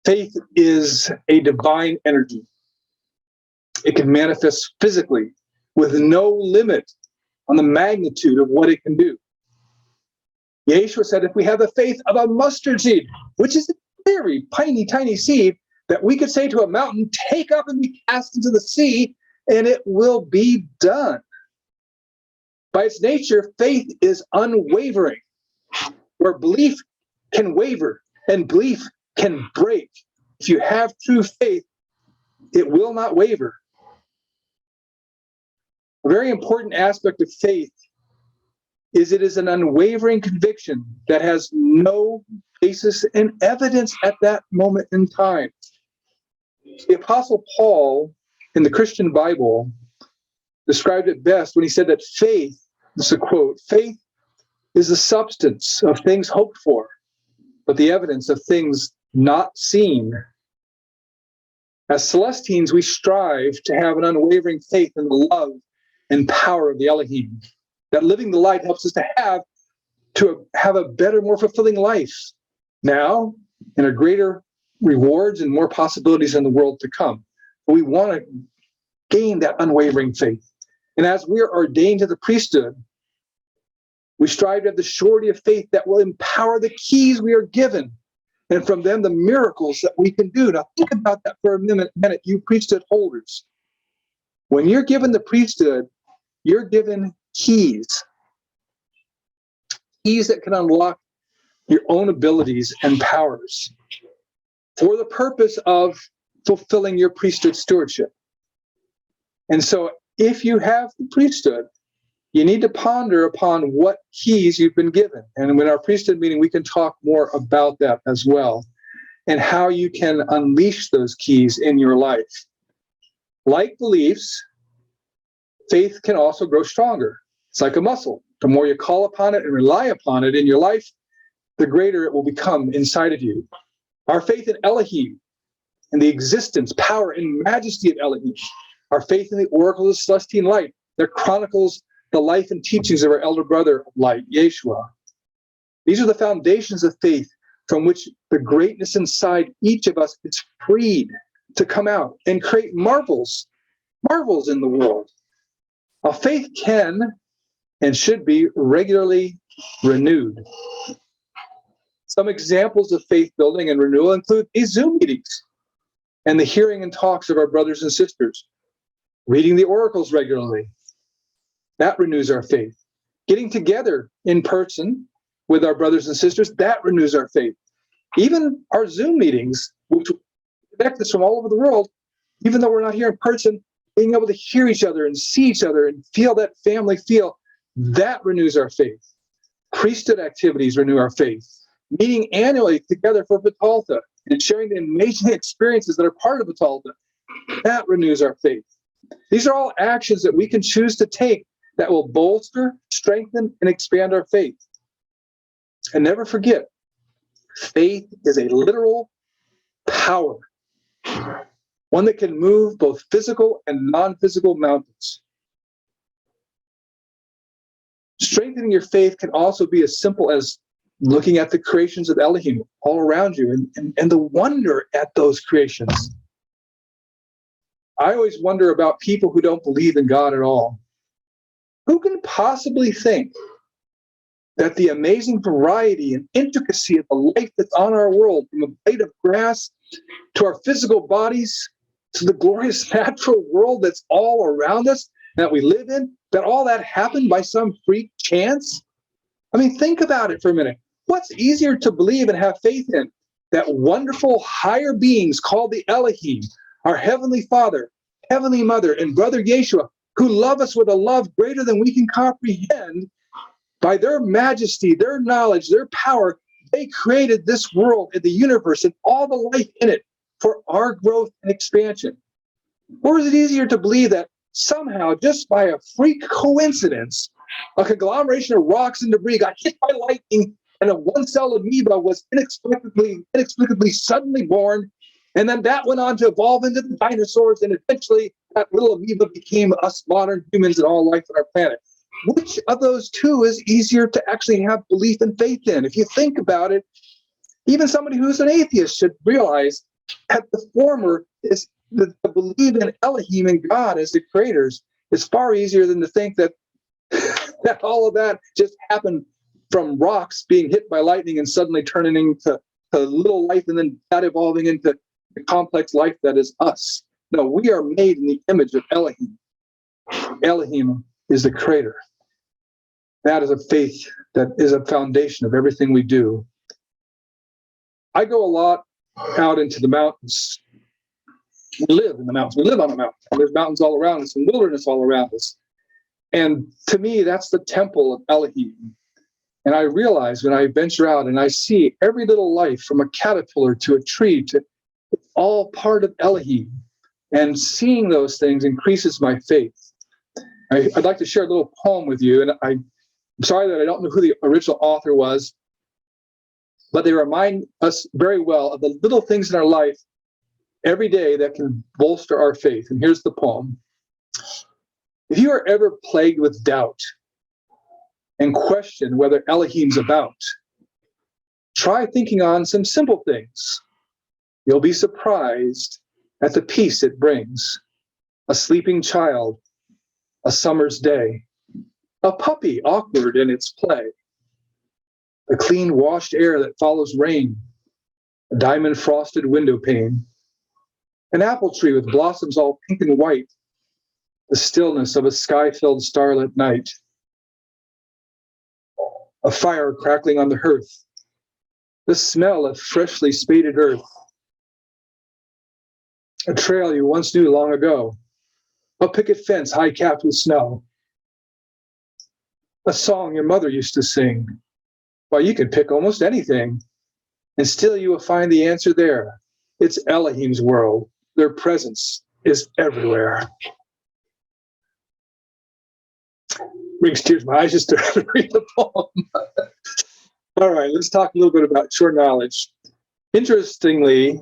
Faith is a divine energy. It can manifest physically with no limit on the magnitude of what it can do. Yeshua said, if we have the faith of a mustard seed, which is a very tiny seed, that we could say to a mountain, take up and be cast into the sea, and it will be done. By its nature, faith is unwavering, where belief can waver and belief can break. If you have true faith, it will not waver. A very important aspect of faith is it is an unwavering conviction that has no basis in evidence at that moment in time. The Apostle Paul in the Christian Bible described it best when he said that faith, this is a quote, faith is the substance of things hoped for, but the evidence of things not seen. As Celestines, we strive to have an unwavering faith in the love and power of the Elohim. That living the light helps us to have a better, more fulfilling life now, and a greater rewards and more possibilities in the world to come. We want to gain that unwavering faith. And as we are ordained to the priesthood, we strive to have the surety of faith that will empower the keys we are given, and from them the miracles that we can do. Now think about that for a minute, you priesthood holders. When you're given the priesthood, you're given keys that can unlock your own abilities and powers for the purpose of fulfilling your priesthood stewardship. And so if you have the priesthood, you need to ponder upon what keys you've been given. And in our priesthood meeting, we can talk more about that as well, and how you can unleash those keys in your life. Like beliefs, faith can also grow stronger. It's like a muscle. The more you call upon it and rely upon it in your life, the greater it will become inside of you. Our faith in Elohim, in the existence, power, and majesty of Elohim. Our faith in the oracles of Celestine light that chronicles the life and teachings of our elder brother of light, Yeshua. These are the foundations of faith from which the greatness inside each of us is freed to come out and create marvels in the world. Now, faith can and should be regularly renewed. Some examples of faith building and renewal include these Zoom meetings and the hearing and talks of our brothers and sisters, reading the oracles regularly. That renews our faith. Getting together in person with our brothers and sisters, that renews our faith. Even our Zoom meetings, which connect us from all over the world, even though we're not here in person, being able to hear each other and see each other and feel that family feel, that renews our faith. Priesthood activities renew our faith. Meeting annually together for Batalta and sharing the amazing experiences that are part of Batalta, that renews our faith. These are all actions that we can choose to take that will bolster, strengthen, and expand our faith. And never forget, faith is a literal power. one that can move both physical and non-physical mountains. Strengthening your faith can also be as simple as looking at the creations of Elohim all around you and the wonder at those creations. I always wonder about people who don't believe in God at all. Who can possibly think that the amazing variety and intricacy of the life that's on our world, from a blade of grass to our physical bodies to the glorious natural world that's all around us that we live in, that all that happened by some freak chance? I mean, think about it for a minute. What's easier to believe and have faith in? That wonderful higher beings called the Elohim, our Heavenly Father, Heavenly Mother, and Brother Yeshua, who love us with a love greater than we can comprehend. By their majesty, their knowledge, their power, they created this world and the universe and all the life in it for our growth and expansion. Or is it easier to believe that somehow, just by a freak coincidence, a conglomeration of rocks and debris got hit by lightning and a one-celled amoeba was inexplicably suddenly born, and then that went on to evolve into the dinosaurs, and eventually that little amoeba became us modern humans and all life on our planet? Which of those two is easier to actually have belief and faith in? If you think about it, even somebody who's an atheist should realize that the former is the belief in Elohim and God as the creators is far easier than to think that that all of that just happened from rocks being hit by lightning and suddenly turning into a little life and then that evolving into the complex life that is us. No, we are made in the image of Elohim. Elohim is the creator. That is a faith that is a foundation of everything we do. I go a lot out into the mountains. We live in the mountains. We live on the mountain. There's mountains all around us and wilderness all around us. And to me, that's the temple of Elohim. And I realize when I venture out and I see every little life from a caterpillar to a tree to it's all part of Elohim. And seeing those things increases my faith. I'd like to share a little poem with you. And I'm sorry that I don't know who the original author was, but they remind us very well of the little things in our life every day that can bolster our faith. And here's the poem. If you are ever plagued with doubt and question whether Elohim's about, try thinking on some simple things. You'll be surprised at the peace it brings. A sleeping child, a summer's day, a puppy awkward in its play, the clean washed air that follows rain, a diamond frosted window pane, an apple tree with blossoms all pink and white, the stillness of a sky-filled starlit night, a fire crackling on the hearth, the smell of freshly spaded earth, a trail you once knew long ago, a picket fence high-capped with snow, a song your mother used to sing. Well, you can pick almost anything, and still you will find the answer there. It's Elohim's world. Their presence is everywhere. Brings tears to my eyes just to read the poem. All right, let's talk a little bit about sure knowledge. Interestingly,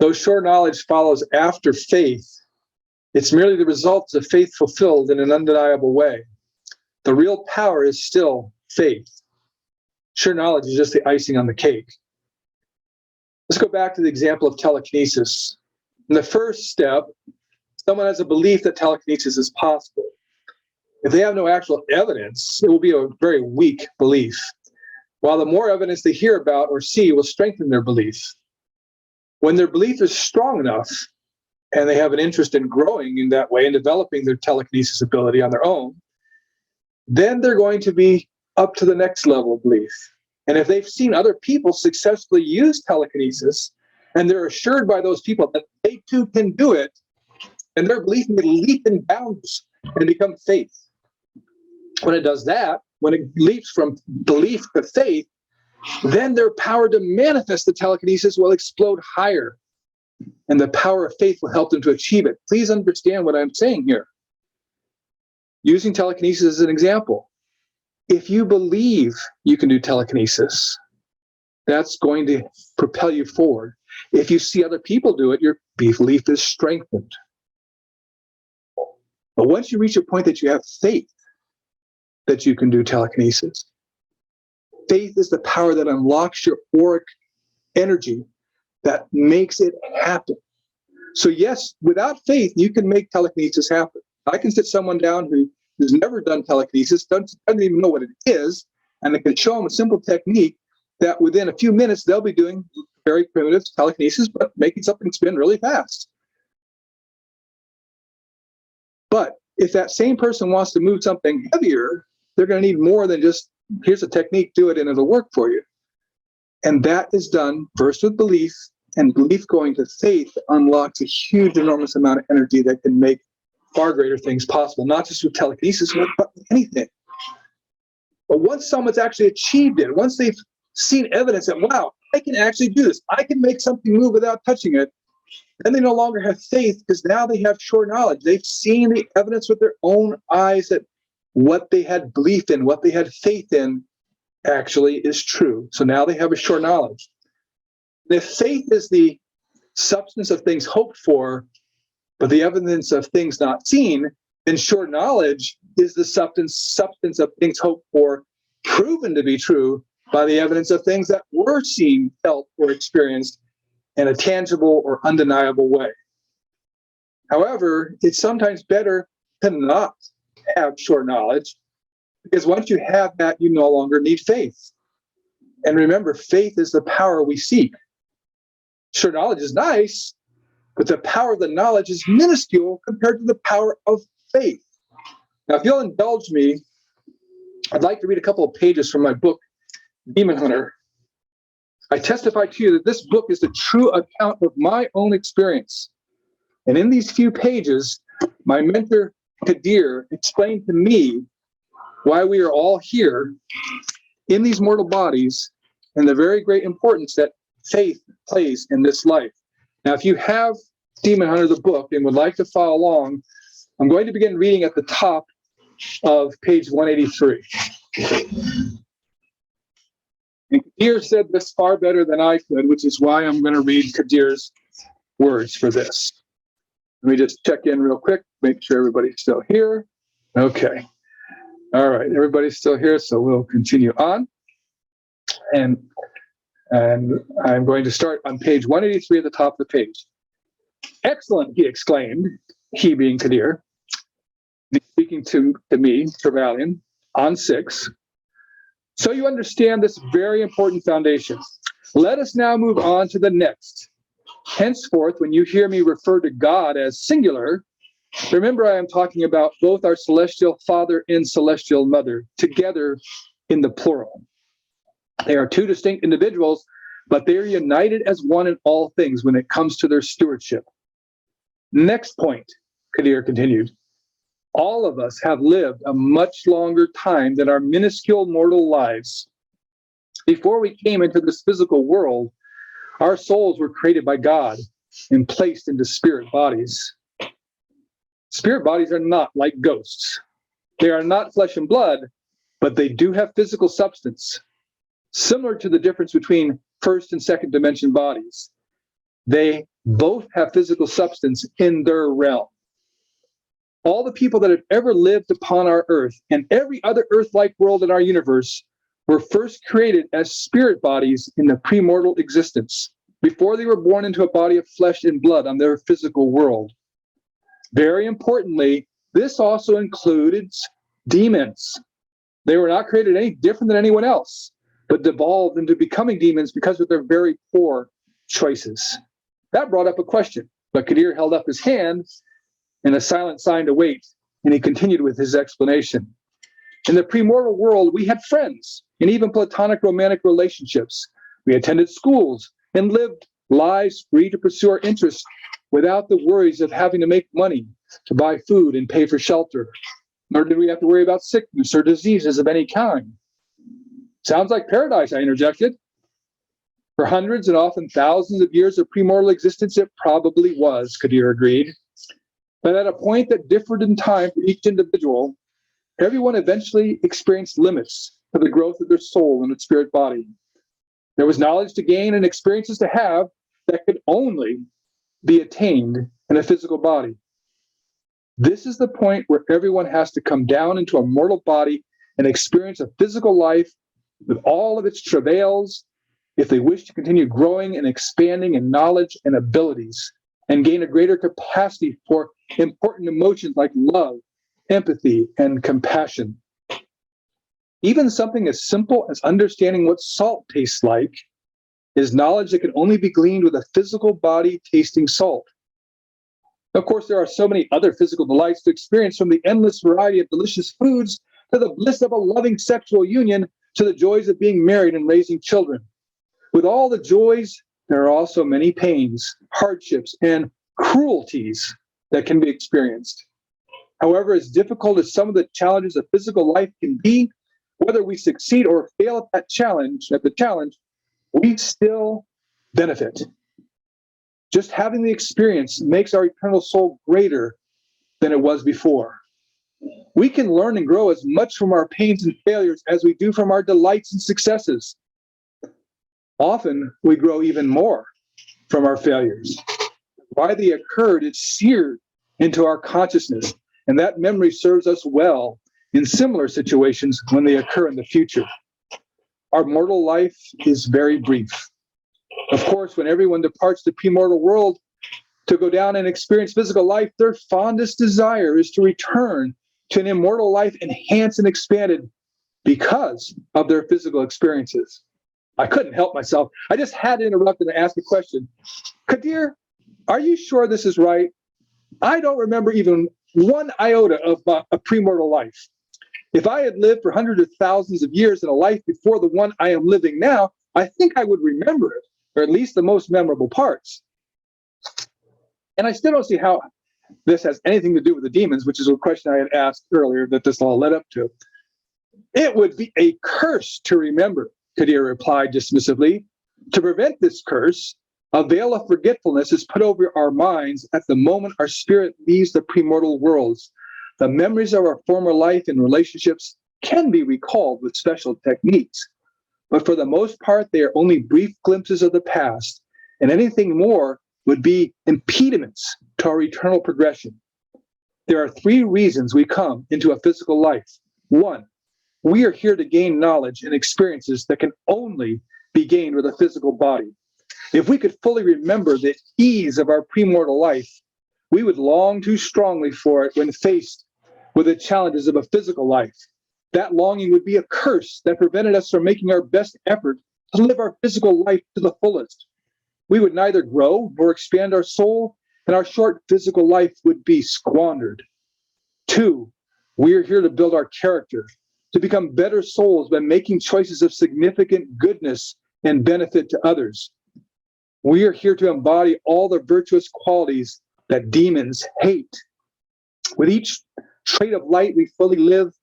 though sure knowledge follows after faith, it's merely the results of faith fulfilled in an undeniable way. The real power is still faith. Sure knowledge is just the icing on the cake. Let's go back to the example of telekinesis. In the first step, someone has a belief that telekinesis is possible. If they have no actual evidence, it will be a very weak belief, while the more evidence they hear about or see will strengthen their belief. When their belief is strong enough, and they have an interest in growing in that way and developing their telekinesis ability on their own, then they're going to be up to the next level of belief. And if they've seen other people successfully use telekinesis, and they're assured by those people that they too can do it, and their belief may leap in bounds and become faith. When it does that, when it leaps from belief to faith, then their power to manifest the telekinesis will explode higher, and the power of faith will help them to achieve it. Please understand what I'm saying here. Using telekinesis as an example, if you believe you can do telekinesis, that's going to propel you forward. If you see other people do it, belief is strengthened. But once you reach a point that you have faith that you can do telekinesis, faith is the power that unlocks your auric energy that makes it happen. So yes, without faith, you can make telekinesis happen. I can sit someone down who's never done telekinesis, doesn't even know what it is, and I can show them a simple technique that within a few minutes, they'll be doing very primitive telekinesis, but making something spin really fast. But if that same person wants to move something heavier, they're going to need more than just, here's a technique, do it, and it'll work for you. And that is done first with belief, and belief going to faith unlocks a huge, enormous amount of energy that can make far greater things possible, not just with telekinesis, but with anything. But once someone's actually achieved it, once they've seen evidence that, wow, I can actually do this, I can make something move without touching it, then they no longer have faith because now they have sure knowledge. They've seen the evidence with their own eyes that what they had belief in, what they had faith in, actually is true. So now they have a sure knowledge. If faith is the substance of things hoped for, but the evidence of things not seen, then sure knowledge is the substance of things hoped for, proven to be true by the evidence of things that were seen, felt, or experienced in a tangible or undeniable way. However, it's sometimes better to not have sure knowledge, because once you have that, you no longer need faith. And remember, faith is the power we seek. Sure knowledge is nice, but the power of the knowledge is minuscule compared to the power of faith. Now, if you'll indulge me, I'd like to read a couple of pages from my book, Demon Hunter. I testify to you that this book is the true account of my own experience. And in these few pages, my mentor, Kadir, explained to me why we are all here in these mortal bodies and the very great importance that faith plays in this life. Now, if you have Demon Hunter, the book, and would like to follow along, I'm going to begin reading at the top of page 183. And Kadir said this far better than I could, which is why I'm going to read Kadir's words for this. Let me just check in real quick, make sure everybody's still here. Okay. All right, everybody's still here, so we'll continue on. And I'm going to start on page 183 at the top of the page. Excellent, he exclaimed, he being Kadir, speaking to me, Trevelyan, on 6. So you understand this very important foundation. Let us now move on to the next. Henceforth, when you hear me refer to God as singular, remember I am talking about both our celestial Father and celestial Mother, together in the plural. They are two distinct individuals, but they are united as one in all things when it comes to their stewardship. Next point, Kadir continued. All of us have lived a much longer time than our minuscule mortal lives. Before we came into this physical world, our souls were created by God and placed into spirit bodies. Spirit bodies are not like ghosts. They are not flesh and blood, but they do have physical substance. Similar to the difference between first and second dimension bodies, they both have physical substance in their realm. All the people that have ever lived upon our earth and every other earth-like world in our universe were first created as spirit bodies in the premortal existence, before they were born into a body of flesh and blood on their physical world. Very importantly, this also included demons. They were not created any different than anyone else, but devolved into becoming demons because of their very poor choices. That brought up a question, but Kadir held up his hand in a silent sign to wait, and he continued with his explanation. In the premortal world, we had friends and even platonic romantic relationships. We attended schools and lived lives free to pursue our interests without the worries of having to make money to buy food and pay for shelter. Nor did we have to worry about sickness or diseases of any kind. Sounds like paradise, I interjected. For hundreds and often thousands of years of premortal existence, it probably was, Kadir agreed. But at a point that differed in time for each individual, everyone eventually experienced limits to the growth of their soul and its spirit body. There was knowledge to gain and experiences to have that could only be attained in a physical body. This is the point where everyone has to come down into a mortal body and experience a physical life with all of its travails if they wish to continue growing and expanding in knowledge and abilities and gain a greater capacity for important emotions like love, empathy, and compassion. Even something as simple as understanding what salt tastes like is knowledge that can only be gleaned with a physical body tasting salt. Of course, there are so many other physical delights to experience, from the endless variety of delicious foods to the bliss of a loving sexual union to the joys of being married and raising children. With all the joys, there are also many pains, hardships, and cruelties that can be experienced. However, as difficult as some of the challenges of physical life can be, whether we succeed or fail at the challenge, we still benefit. Just having the experience makes our eternal soul greater than it was before. We can learn and grow as much from our pains and failures as we do from our delights and successes. Often, we grow even more from our failures. Why they occurred, it's seared into our consciousness, and that memory serves us well in similar situations when they occur in the future. Our mortal life is very brief. Of course, when everyone departs the premortal world to go down and experience physical life, their fondest desire is to return to an immortal life enhanced and expanded because of their physical experiences. I couldn't help myself. I just had to interrupt and ask a question. Kadir, are you sure this is right? I don't remember even one iota of a premortal life. If I had lived for hundreds of thousands of years in a life before the one I am living now, I think I would remember it, or at least the most memorable parts. And I still don't see how this has anything to do with the demons, which is a question I had asked earlier that this all led up to. It would be a curse to remember, Kadir replied dismissively. To prevent this curse, a veil of forgetfulness is put over our minds at the moment our spirit leaves the premortal worlds. The memories of our former life and relationships can be recalled with special techniques, but for the most part, they are only brief glimpses of the past, and anything more would be impediments to our eternal progression. There are 3 reasons we come into a physical life. 1, we are here to gain knowledge and experiences that can only be gained with a physical body. If we could fully remember the ease of our premortal life, we would long too strongly for it when faced with the challenges of a physical life. That longing would be a curse that prevented us from making our best effort to live our physical life to the fullest. We would neither grow nor expand our soul, and our short physical life would be squandered. 2, we are here to build our character, to become better souls by making choices of significant goodness and benefit to others. We are here to embody all the virtuous qualities that demons hate. With each trait of light we fully live,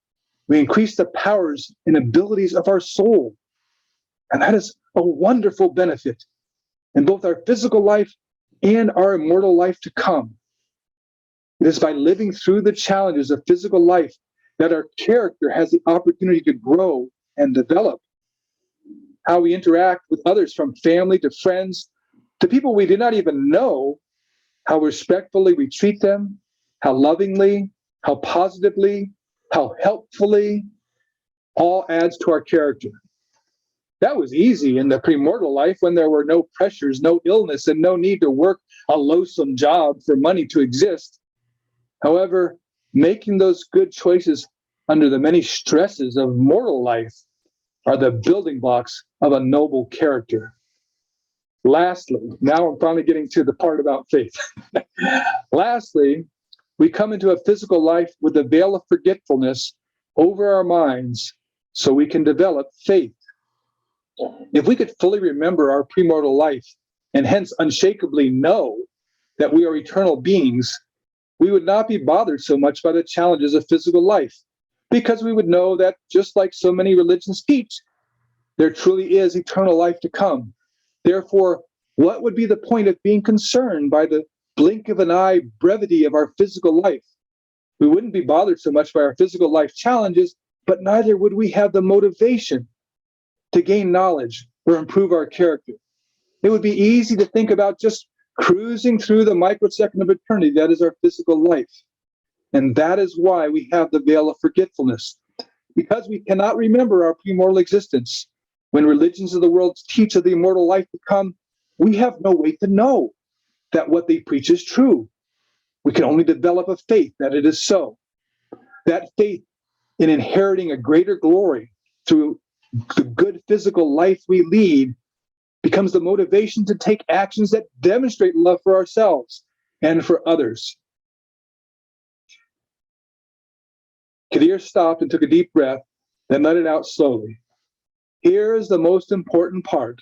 we increase the powers and abilities of our soul. And that is a wonderful benefit in both our physical life and our immortal life to come. It is by living through the challenges of physical life that our character has the opportunity to grow and develop. How we interact with others, from family to friends to people we did not even know, how respectfully we treat them, how lovingly, how positively, how helpfully, all adds to our character. That was easy in the premortal life when there were no pressures, no illness, and no need to work a loathsome job for money to exist. However, making those good choices under the many stresses of mortal life are the building blocks of a noble character. Lastly, now I'm finally getting to the part about faith. Lastly, we come into a physical life with a veil of forgetfulness over our minds so we can develop faith. If we could fully remember our premortal life and hence unshakably know that we are eternal beings, we would not be bothered so much by the challenges of physical life, because we would know that, just like so many religions teach, there truly is eternal life to come. Therefore, what would be the point of being concerned by the blink of an eye brevity of our physical life? We wouldn't be bothered so much by our physical life challenges, but neither would we have the motivation to gain knowledge or improve our character. It would be easy to think about just cruising through the microsecond of eternity. That is our physical life. And that is why we have the veil of forgetfulness, because we cannot remember our premortal existence. When religions of the world teach of the immortal life to come, we have no way to know that what they preach is true. We can only develop a faith that it is so. That faith in inheriting a greater glory through the good physical life we lead becomes the motivation to take actions that demonstrate love for ourselves and for others. Keyl stopped and took a deep breath, then let it out slowly. Here is the most important part,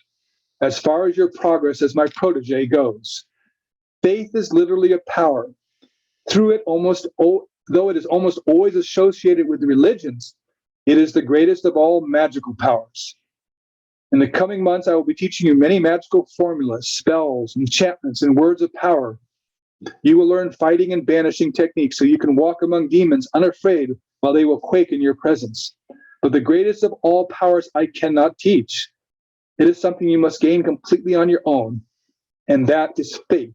as far as your progress as my protege goes. Faith is literally a power. Through it, though it is almost always associated with religions, it is the greatest of all magical powers. In the coming months, I will be teaching you many magical formulas, spells, enchantments, and words of power. You will learn fighting and banishing techniques so you can walk among demons unafraid while they will quake in your presence. But the greatest of all powers I cannot teach. It is something you must gain completely on your own, and that is faith.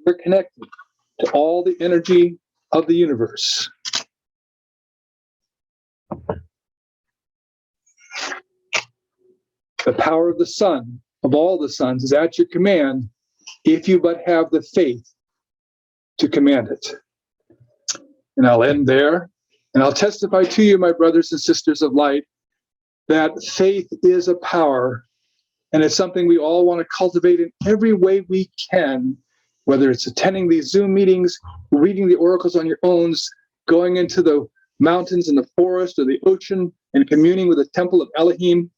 You're connected to all the energy of the universe. The power of the sun, of all the suns, is at your command if you but have the faith to command it. And I'll end there, and I'll testify to you, my brothers and sisters of light, that faith is a power, and it's something we all want to cultivate in every way we can, whether it's attending these Zoom meetings, reading the oracles on your own, going into the mountains and the forest or the ocean and communing with the Temple of Elohim.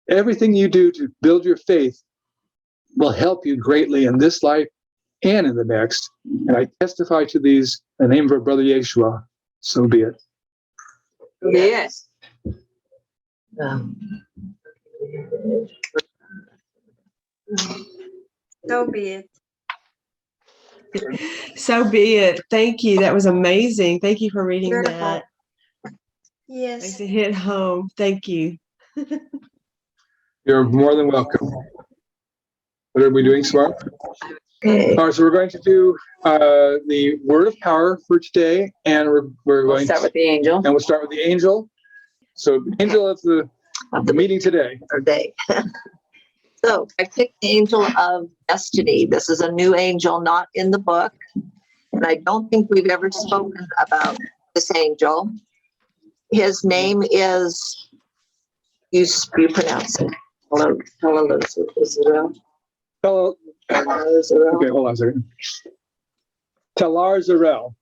Everything you do to build your faith will help you greatly in this life and in the next. And I testify to these in the name of our brother Yeshua. So be it. Yes. So be it. So be it. Thank you. That was amazing. Thank you for reading Beautiful. that. Yes. Makes it hit home. Thank you. You're more than welcome. What are we doing, Sumara? Okay. All right, so we're going to do the word of power for today, and we're We'll going start with the angel. and we'll start with the angel. So, angel of the meeting today. Day. So I picked the angel of destiny. This is a new angel, not in the book. And I don't think we've ever spoken about this angel. His name is, you pronounce it. Hello, Israel. Hello. Okay, hold on a second. Telar Zarel.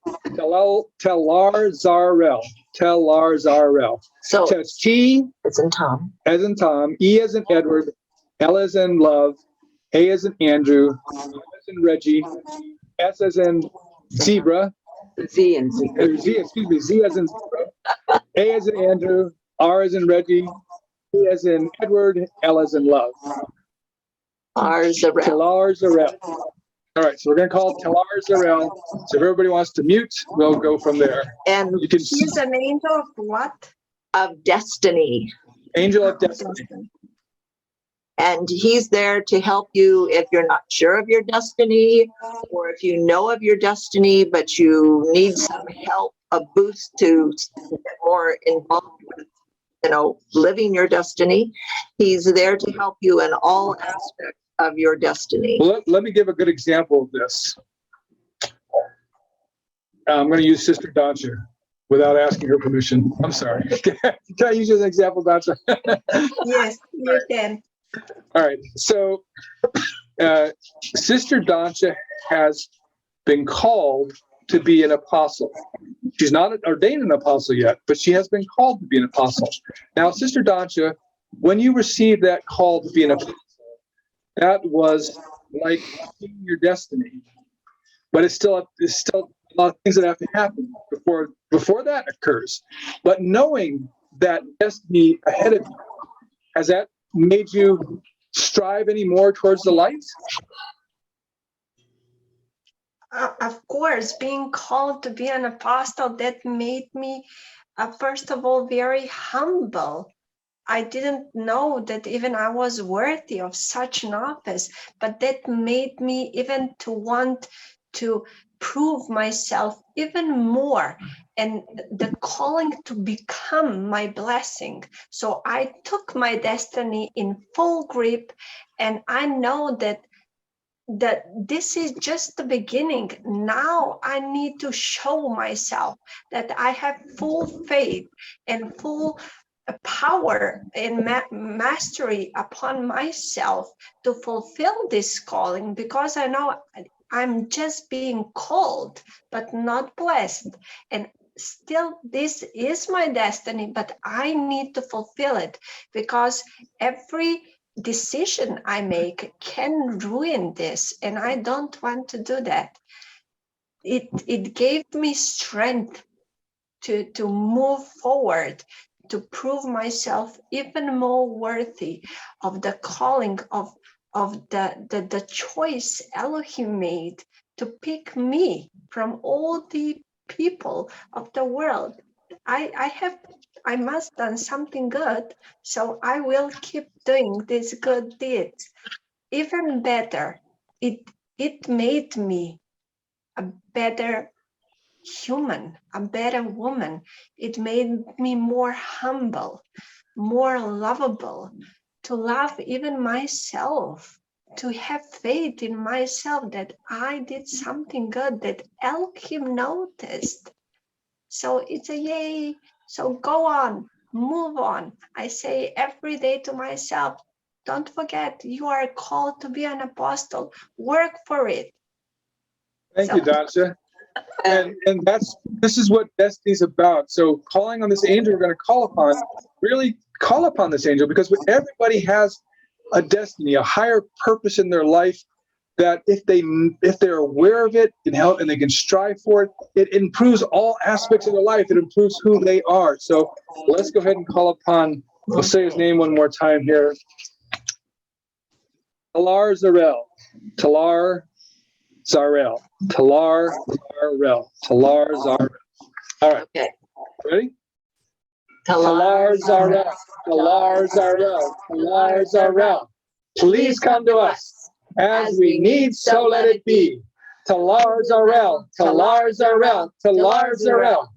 So So it's T it's in Tom. as in Tom, E as in Edward, L as in love, A as in Andrew, M as in Reggie, S as in zebra, Z and Z. Z as in zebra, A as in Andrew, R as in Reggie, E as in Edward, L as in love. Arzarel. Telar Zarel. All right, so we're going to call it Telar Zarel. So if everybody wants to mute, we'll go from there. And You can He's an angel of what? of destiny. Angel of Destiny. And he's there to help you if you're not sure of your destiny, or if you know of your destiny, but you need some help, a boost to get more involved with, living your destiny. He's there to help you in all aspects of your destiny. Well, let me give a good example of this. I'm going to use Sister Dancia without asking her permission. I'm sorry. Can I use you as an example, Dancia? Yes, you can. All right. So, Sister Dancia has been called to be an apostle. She's not ordained an apostle yet, but she has been called to be an apostle. Now, Sister Dancia, when you received that call to be an apostle, that was like your destiny. But it's still a lot of things that have to happen before that occurs. But knowing that destiny ahead of you, has that made you strive any more towards the light? Of course, being called to be an apostle, that made me, first of all, very humble I didn't know that even I was worthy of such an office, but that made me even to want to prove myself even more, and the calling to become my blessing. So I took my destiny in full grip, and I know that this is just the beginning. Now I need to show myself that I have full faith and full power and mastery upon myself to fulfill this calling, because I know I'm just being called but not blessed, and still this is my destiny, but I need to fulfill it, because every decision I make can ruin this, and I don't want to do that. It gave me strength to move forward, to prove myself even more worthy of the calling of the choice Elohim made to pick me from all the people of the world. I must done something good, so I will keep doing these good deeds. Even better, it made me a better human, a better woman. It made me more humble, more lovable, to love even myself, to have faith in myself that I did something good, that Elohim noticed. So it's a yay. So go on, move on. I say every day to myself, don't forget, you are called to be an apostle. Work for it. Thank you, Dasha. And this is what destiny's about. So calling on this angel we're going to call upon, really call upon this angel, because everybody has a destiny, a higher purpose in their life, that if they're aware of it and they can strive for it, it improves all aspects of their life. It improves who they are. So let's go ahead and call upon, we'll say his name one more time here. Talar Zarel. Talar Zarel. Talar Zarel. Talar Zarel. All right. Okay. Ready? Talar Zarel. Talar Zarel. Talar Zarel. Please come to us. As we need, so let it be. Talar Zarel. Talar Zarel. Talar Zarel.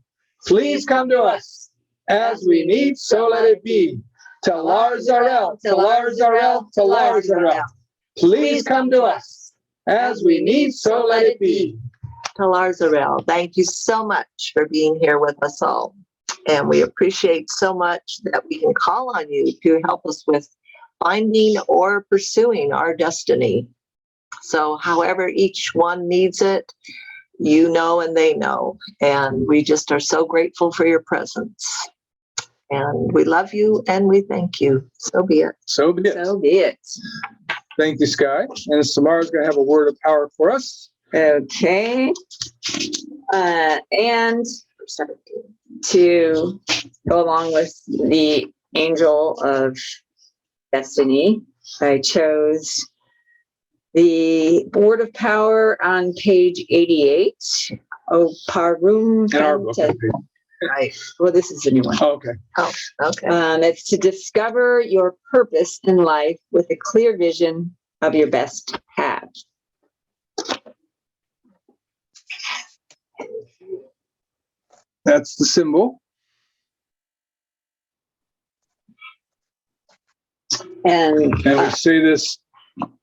Please come to us. As we need, so let it be. Talar Zarel. Talar Zarel. Talar Zarel. Please come to us. As we need, so let it be. Talar Zarel, thank you so much for being here with us all. And we appreciate so much that we can call on you to help us with finding or pursuing our destiny. So however each one needs it, you know and they know. And we just are so grateful for your presence. And we love you and we thank you. So be it. So be it. So be it. Thank you, Skye. And Sumara's going to have a word of power for us. Okay. And to go along with the angel of destiny, I chose the word of power on page 88. Oh, Parum. In our book. Right. Well, this is the new one. Oh, okay. Oh, okay. It's to discover your purpose in life with a clear vision of your best path. That's the symbol. And we say this,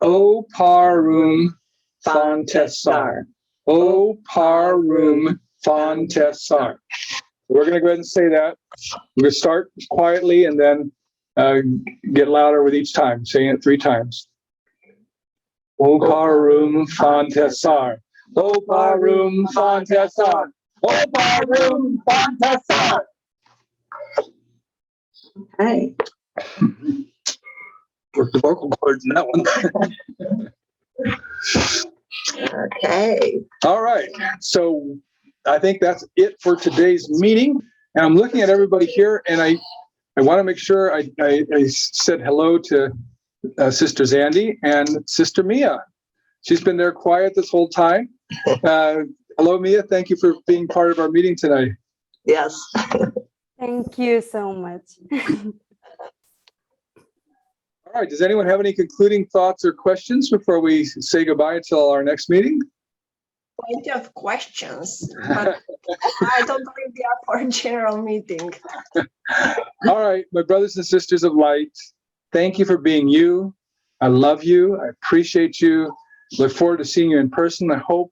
O Parum Fontessar. O Parum Fontessar. We're going to go ahead and say that. We're going to start quietly and then get louder with each time, saying it 3 times. O Parum Fontessar. O Parum Fontessar. O Parum Fontessar. hey, Work the vocal cords in that one. Okay. All right. So I think that's it for today's meeting. And I'm looking at everybody here, and I want to make sure I said hello to Sister Zandy and Sister Mia. She's been there quiet this whole time. Hello, Mia. Thank you for being part of our meeting tonight. Yes. Thank you so much. All right. Does anyone have any concluding thoughts or questions before we say goodbye until our next meeting? Plenty of questions, but I don't think they are for a general meeting. All right, my brothers and sisters of light, thank you for being you. I love you. I appreciate you. Look forward to seeing you in person. I hope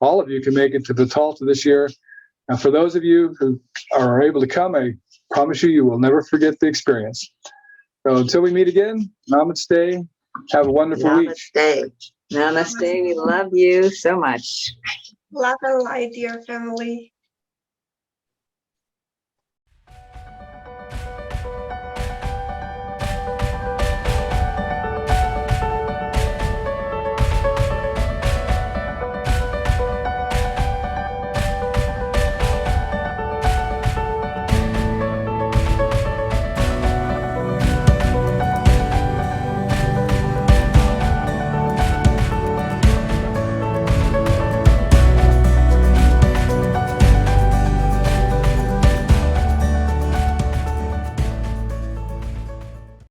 all of you can make it to the Talta this year. And for those of you who are able to come, I promise you, you will never forget the experience. So until we meet again, namaste. Have a wonderful week. Namaste. Namaste. We love you so much. Love and light, dear family.